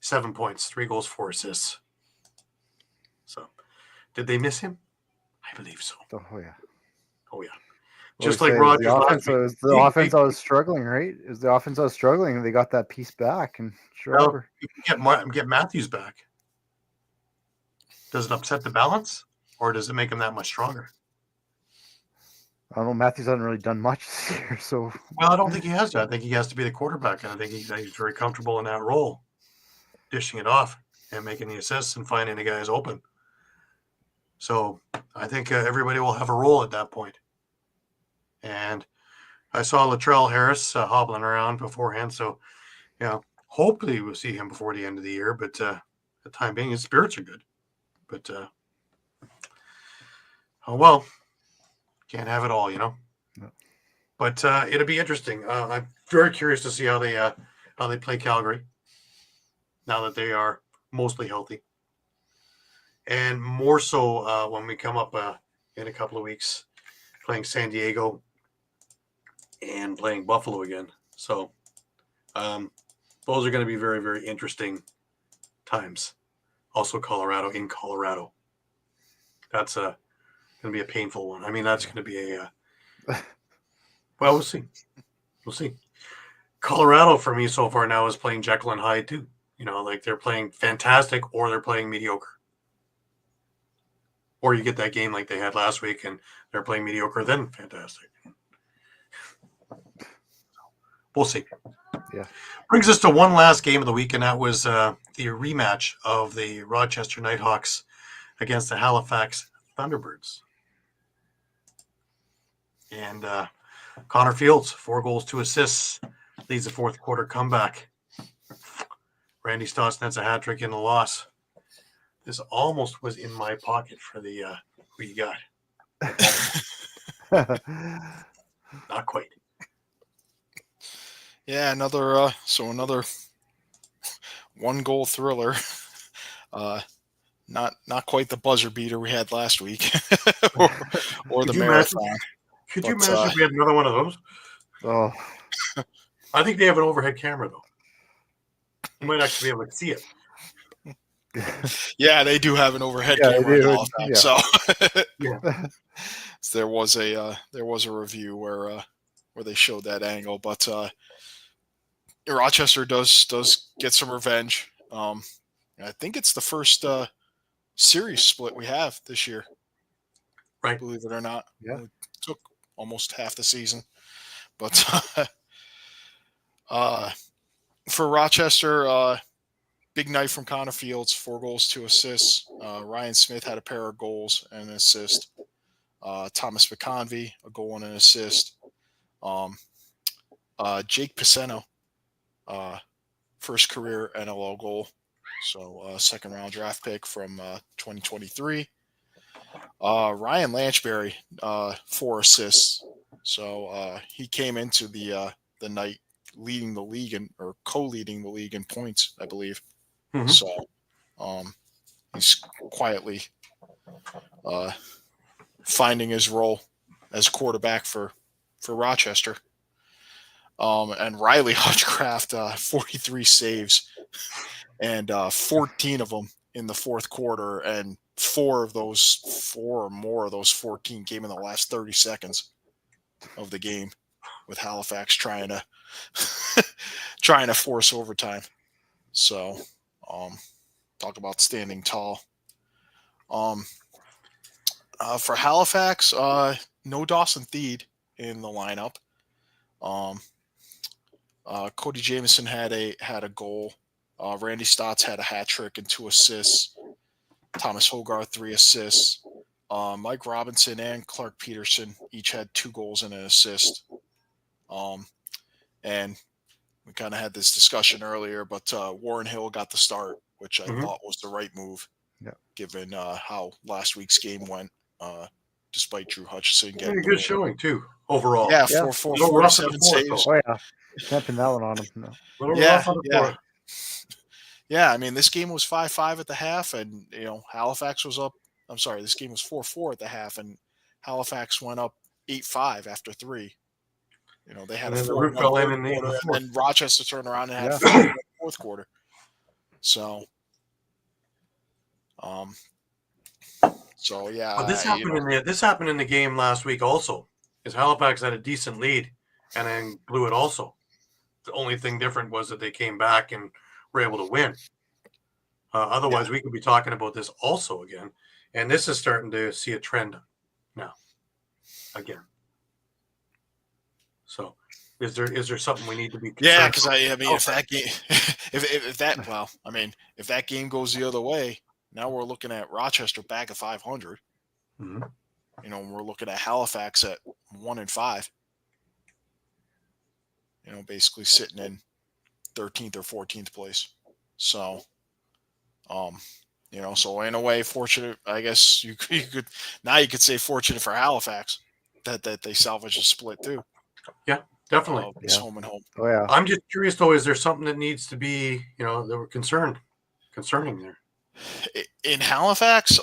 7 points, 3 goals, 4 assists. So, did they miss him? I believe so. Oh yeah. Just like Rogers. The offense I was struggling, right? It was the offense I was struggling, and they got that piece back. And Schreiber. You can get Matthews back. Does it upset the balance, or does it make him that much stronger? I don't know. Matthews hasn't really done much this year, so. Well, I don't think he has to. I think he has to be the quarterback, and I think he's very comfortable in that role, dishing it off and making the assists and finding the guys open. So I think everybody will have a role at that point. And I saw Latrell Harris hobbling around beforehand, so hopefully we'll see him before the end of the year. But the time being, his spirits are good. But oh well. Can't have it all, No. But it'll be interesting. I'm very curious to see how they play Calgary now that they are mostly healthy, and more so when we come up in a couple of weeks, playing San Diego and playing Buffalo again. So those are going to be very, very interesting times. Also, in Colorado. That's going to be a painful one. I mean, that's going to be well, we'll see. Colorado for me so far now is playing Jekyll and Hyde too. They're playing fantastic or they're playing mediocre. Or you get that game like they had last week and they're playing mediocre, then fantastic. We'll see. Yeah. Brings us to one last game of the week, and that was the rematch of the Rochester Nighthawks against the Halifax Thunderbirds. And Connor Fields, 4 goals, 2 assists, leads the fourth quarter comeback. Randy Stotts nets a hat trick in the loss. This almost was in my pocket for the who you got. Not quite. Yeah, another 1-goal thriller. Not quite the buzzer beater we had last week, or the marathon. Could you imagine if we had another one of those? Oh, I think they have an overhead camera though. You might actually be able to see it. Yeah, they do have an overhead camera in Halifax. So, so there was a review where they showed that angle, but Rochester does get some revenge. I think it's the first series split we have this year. Right. Believe it or not. Yeah. It took almost half the season. But for Rochester, big night from Connor Fields, 4 goals, 2 assists. Ryan Smith had a pair of goals and an assist. Thomas McConvey, a goal and an assist. Jake Paceno, first career NLL goal. So second round draft pick from 2023. Ryan Lanchberry, 4 assists. So he came into the night leading the league or co-leading the league in points, I believe. Mhm. So he's quietly finding his role as quarterback for Rochester. And Riley Hutchcraft, 43 saves and 14 of them in the fourth quarter, and four or more of those 14 came in the last 30 seconds of the game, with Halifax trying to force overtime. So, talk about standing tall. For Halifax, no Dawson Theed in the lineup. Cody Jamieson had a goal. Randy Stotts had a hat trick and 2 assists. Thomas Hogarth 3 assists. Mike Robinson and Clark Peterson each had 2 goals and an assist. And we kind of had this discussion earlier, but Warren Hill got the start, which I thought was the right move, given how last week's game went. Despite Drew Hutchison getting a good showing too overall. Yeah, Yeah. 47 saves. Oh yeah, can't pin that one on him. No. Yeah. I mean, this game was 5-5 at the half, and Halifax was up. I'm sorry, this game was 4-4 at the half, and Halifax went up 8-5 after 3. They had a 4-1 third quarter, and then Rochester turned around and had 4 in the fourth quarter. So, yeah. But this happened in the game last week also, because Halifax had a decent lead and then blew it also. The only thing different was that they came back and were able to win. Otherwise, we could be talking about this also again. And this is starting to see a trend now again. So is there something we need to be concerned Yeah, because I mean, if that game, if that game goes the other way, now we're looking at Rochester back at 500. Mm-hmm. We're looking at Halifax at 1-5. Basically sitting in 13th or 14th place. So, so in a way, fortunate. I guess you could say fortunate for Halifax that they salvaged a split too. Yeah, definitely. It's home and home. Oh yeah. I'm just curious though, is there something that needs to be, that we're concerning there? In Halifax,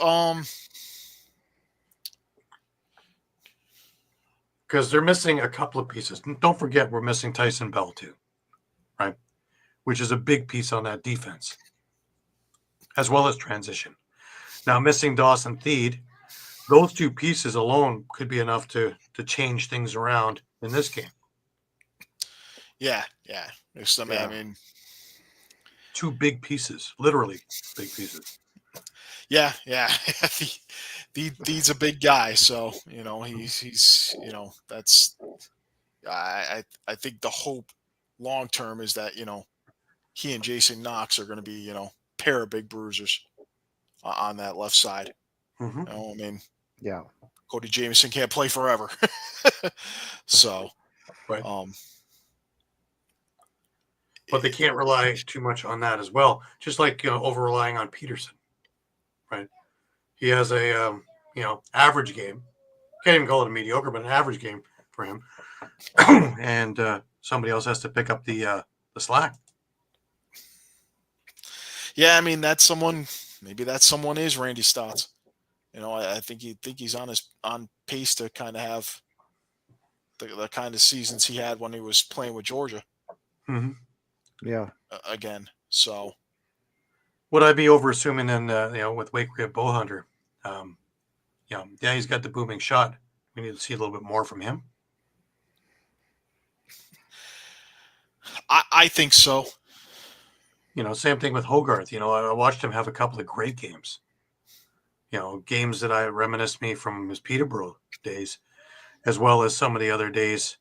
because they're missing a couple of pieces. Don't forget, we're missing Tyson Bell too, right? Which is a big piece on that defense, as well as transition. Now, missing Dawson Theed, those 2 pieces alone could be enough to change things around in this game. Yeah. I mean, 2 big pieces, literally big pieces. Yeah. He's a big guy, so he's that's. I think the hope long term is that he and Jason Knox are going to be pair of big bruisers on that left side. Mm-hmm. I mean, yeah, Cody Jamieson can't play forever, so right. But they can't rely too much on that as well. Just like over relying on Peterson, right? He has a average game. Can't even call it a mediocre, but an average game for him. And somebody else has to pick up the slack. Yeah, I mean that's someone. Maybe that someone is Randy Stotts. I think he's on pace to kind of have the kind of seasons he had when he was playing with Georgia. Mm-hmm. Yeah. Again, so would I be over assuming then? With Wake Rib Bowhunter, he's got the booming shot. We need to see a little bit more from him. I think so. Same thing with Hogarth. I watched him have a couple of great games. Games that I reminisce me from his Peterborough days, as well as some of the other days,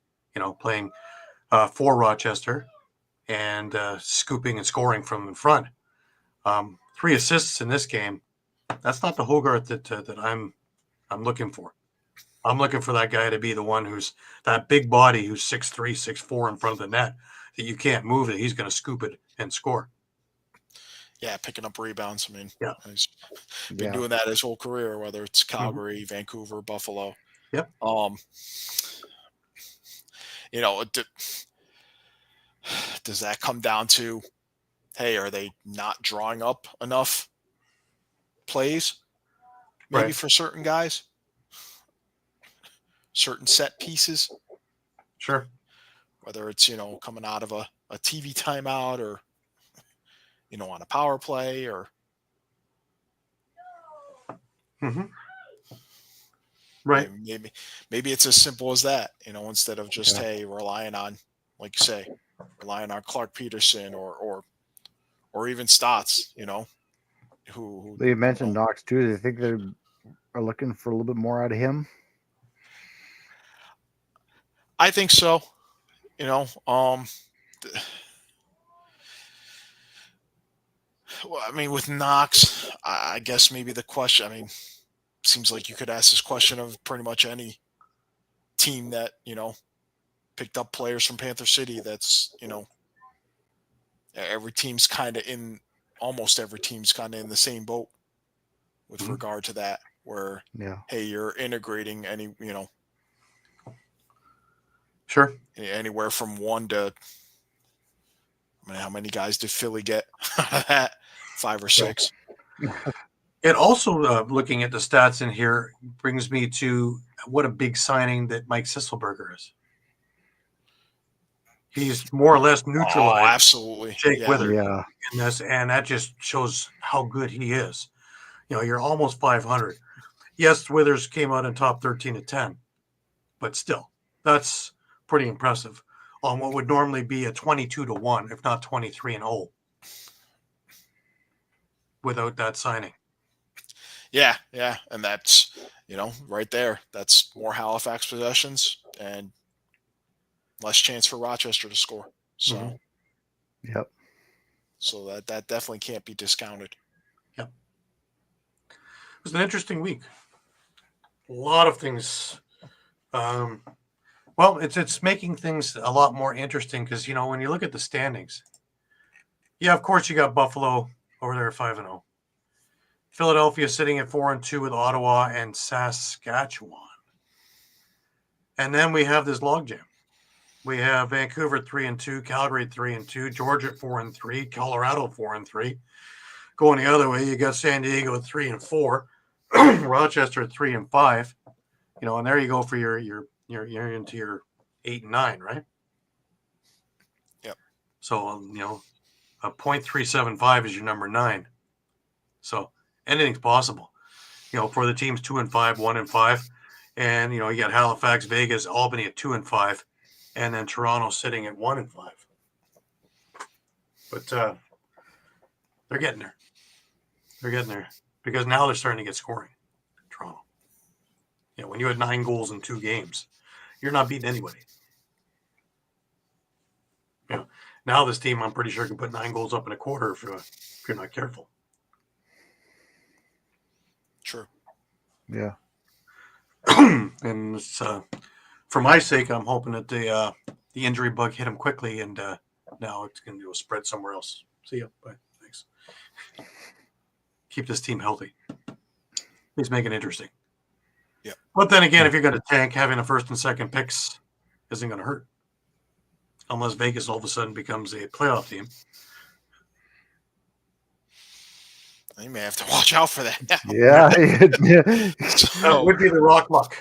playing for Rochester and scooping and scoring from in front. 3 assists in this game. That's not the Hogarth that I'm looking for. I'm looking for that guy to be the one who's that big body, who's 6'3", 6'4" in front of the net, that you can't move, that he's going to scoop it and score. Yeah, picking up rebounds. I mean, yeah. He's been doing that his whole career, whether it's Calgary, Vancouver, Buffalo. Yep. you know, does that come down to, hey, are they not drawing up enough plays? Maybe Right. for certain guys, certain set pieces, Sure. whether it's, coming out of a TV timeout or, on a power play or. Mm-hmm. Right. Maybe it's as simple as that, instead of just, hey, relying on, like you say, relying on Clark Peterson or even Stotts, who They mentioned Knox too. Do you think they are looking for a little bit more out of him? I think so. Well, I mean, with Knox, I guess maybe the question, I mean, seems like you could ask this question of pretty much any team that, picked up players from Panther City. That's, almost every team's kind of in the same boat with regard to that, where, hey, you're integrating Sure. anywhere from 1 to, I mean, how many guys did Philly get out of that? 5 or 6. It also, looking at the stats in here, brings me to what a big signing that Mike Sisselberger is. He's more or less neutralized. Oh, absolutely. Jake Withers in this, and that just shows how good he is. You're almost 500. Yes, Withers came out in top 13 of 10, but still, that's pretty impressive on what would normally be a 22-1, if not 23-0, without that signing. Yeah, and that's, right there. That's more Halifax possessions and less chance for Rochester to score. So, Yep. So that definitely can't be discounted. Yep. It was an interesting week. A lot of things. Well, it's making things a lot more interesting because, when you look at the standings, of course you got Buffalo over there at 5-0. Philadelphia sitting at 4-2 with Ottawa and Saskatchewan. And then we have this logjam. We have Vancouver 3-2, Calgary 3-2, Georgia 4-3, Colorado 4-3. Going the other way, you got San Diego at 3-4, Rochester at 3-5. And there you go for your into your 8 and 9, right? Yep. So a .375 is your number 9. So anything's possible. For the teams 2-5, 1-5, and you got Halifax, Vegas, Albany at 2-5, and then Toronto sitting at 1-5. But they're getting there. They're getting there because now they're starting to get scoring. Toronto. When you had 9 goals in 2 games, you're not beating anybody. Now this team, I'm pretty sure, can put 9 goals up in a quarter if you're not careful. True. Yeah. And it's, for my sake, I'm hoping that the injury bug hit him quickly, and now it's going to spread somewhere else. See ya. Bye. Thanks. Keep this team healthy. Please make it interesting. Yeah. But then again, if you're going to tank, having a first and second picks isn't going to hurt. Unless Vegas all of a sudden becomes a playoff team. You may have to watch out for that now. Yeah. That would be the rock luck.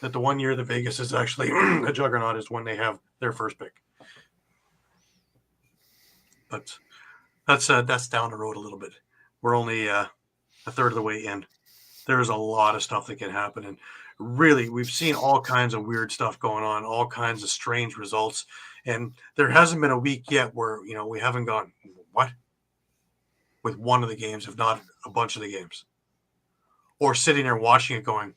That the one year that Vegas is actually a juggernaut is when they have their first pick. But that's down the road a little bit. We're only a third of the way in. There's a lot of stuff that can happen. And really, we've seen all kinds of weird stuff going on, all kinds of strange results. And there hasn't been a week yet where, we haven't gone, what? With one of the games, if not a bunch of the games. Or sitting there watching it going,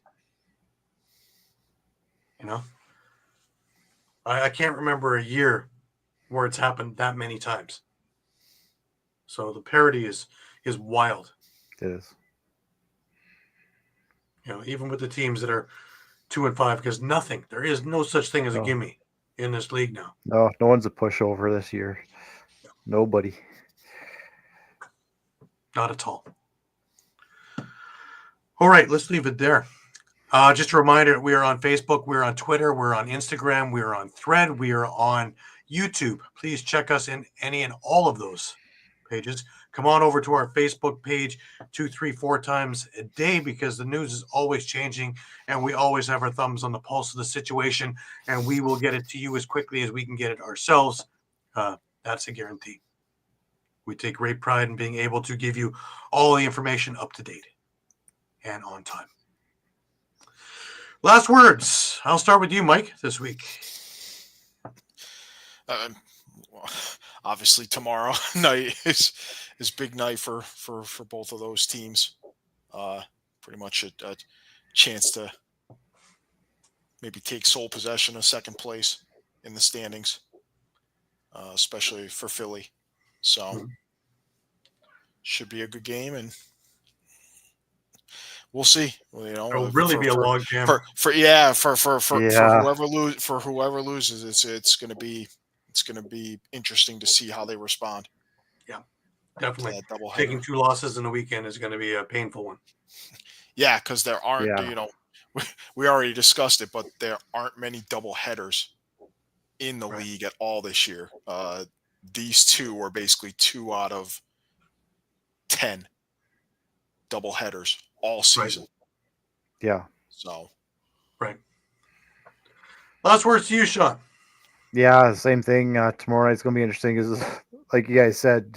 I can't remember a year where it's happened that many times. So the parity is wild. It is. Even with the teams that are 2-5, because there is no such thing as a gimme in this league now. No one's a pushover this year. Nobody. Not at all. All right, let's leave it there. Just a reminder, we are on Facebook, we're on Twitter, we're on Instagram, we're on Thread, we are on YouTube. Please check us in any and all of those pages. Come on over to our Facebook page 2, 3, 4 times a day because the news is always changing and we always have our thumbs on the pulse of the situation and we will get it to you as quickly as we can get it ourselves. That's a guarantee. We take great pride in being able to give you all the information up to date and on time. Last words. I'll start with you, Mike, this week. Obviously, tomorrow night is big night for both of those teams. Pretty much a chance to maybe take sole possession of second place in the standings, especially for Philly. So should be a good game, and we'll see. Well, you know, It'll really be a log jam. For whoever loses, it's going to be interesting to see how they respond. Yeah, definitely. Doubleheader. Taking 2 losses in a weekend is going to be a painful one. Yeah, because there aren't, we already discussed it, but there aren't many double headers in the league at all this year. These 2 were basically 2 out of 10 double headers all season. Yeah. So. Right. Last words to you, Shawn. Yeah, same thing. Tomorrow night's going to be interesting. Is like you guys said,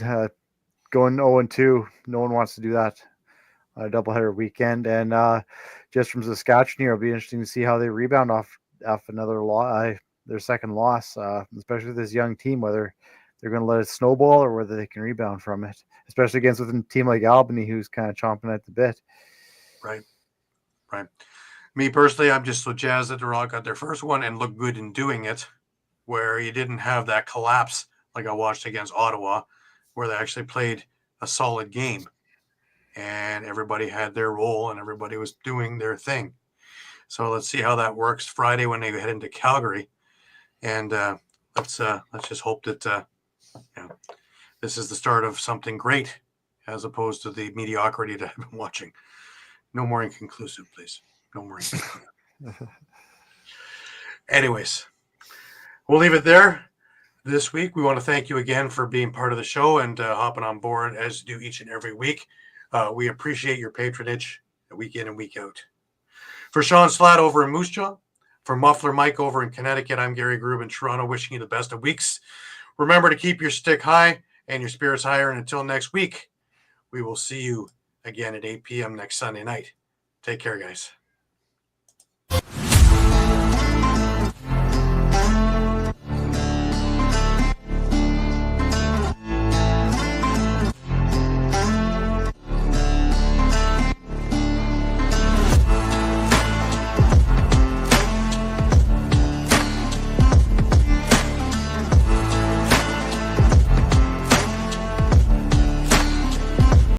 going 0-2. No one wants to do that. A doubleheader weekend, and just from Saskatchewan here, it'll be interesting to see how they rebound off another loss, their second loss, especially this young team, whether they're going to let it snowball or whether they can rebound from it, especially against with a team like Albany, who's kind of chomping at the bit. Right. Me personally, I'm just so jazzed that the Rock got their first one and looked good in doing it, where you didn't have that collapse like I watched against Ottawa, where they actually played a solid game. And everybody had their role and everybody was doing their thing. So let's see how that works Friday when they head into Calgary. And let's just hope that this is the start of something great as opposed to the mediocrity that I've been watching. No more inconclusive, please. No more inconclusive. Anyways, we'll leave it there. This week, we want to thank you again for being part of the show and hopping on board as you do each and every week. We appreciate your patronage week in and week out. For Shawn Slaght over in Moose Jaw, for Muffler Mike over in Connecticut, I'm Gary Groob in Toronto, wishing you the best of weeks. Remember to keep your stick high and your spirits higher. And until next week, we will see you again at 8 p.m. next Sunday night. Take care, guys.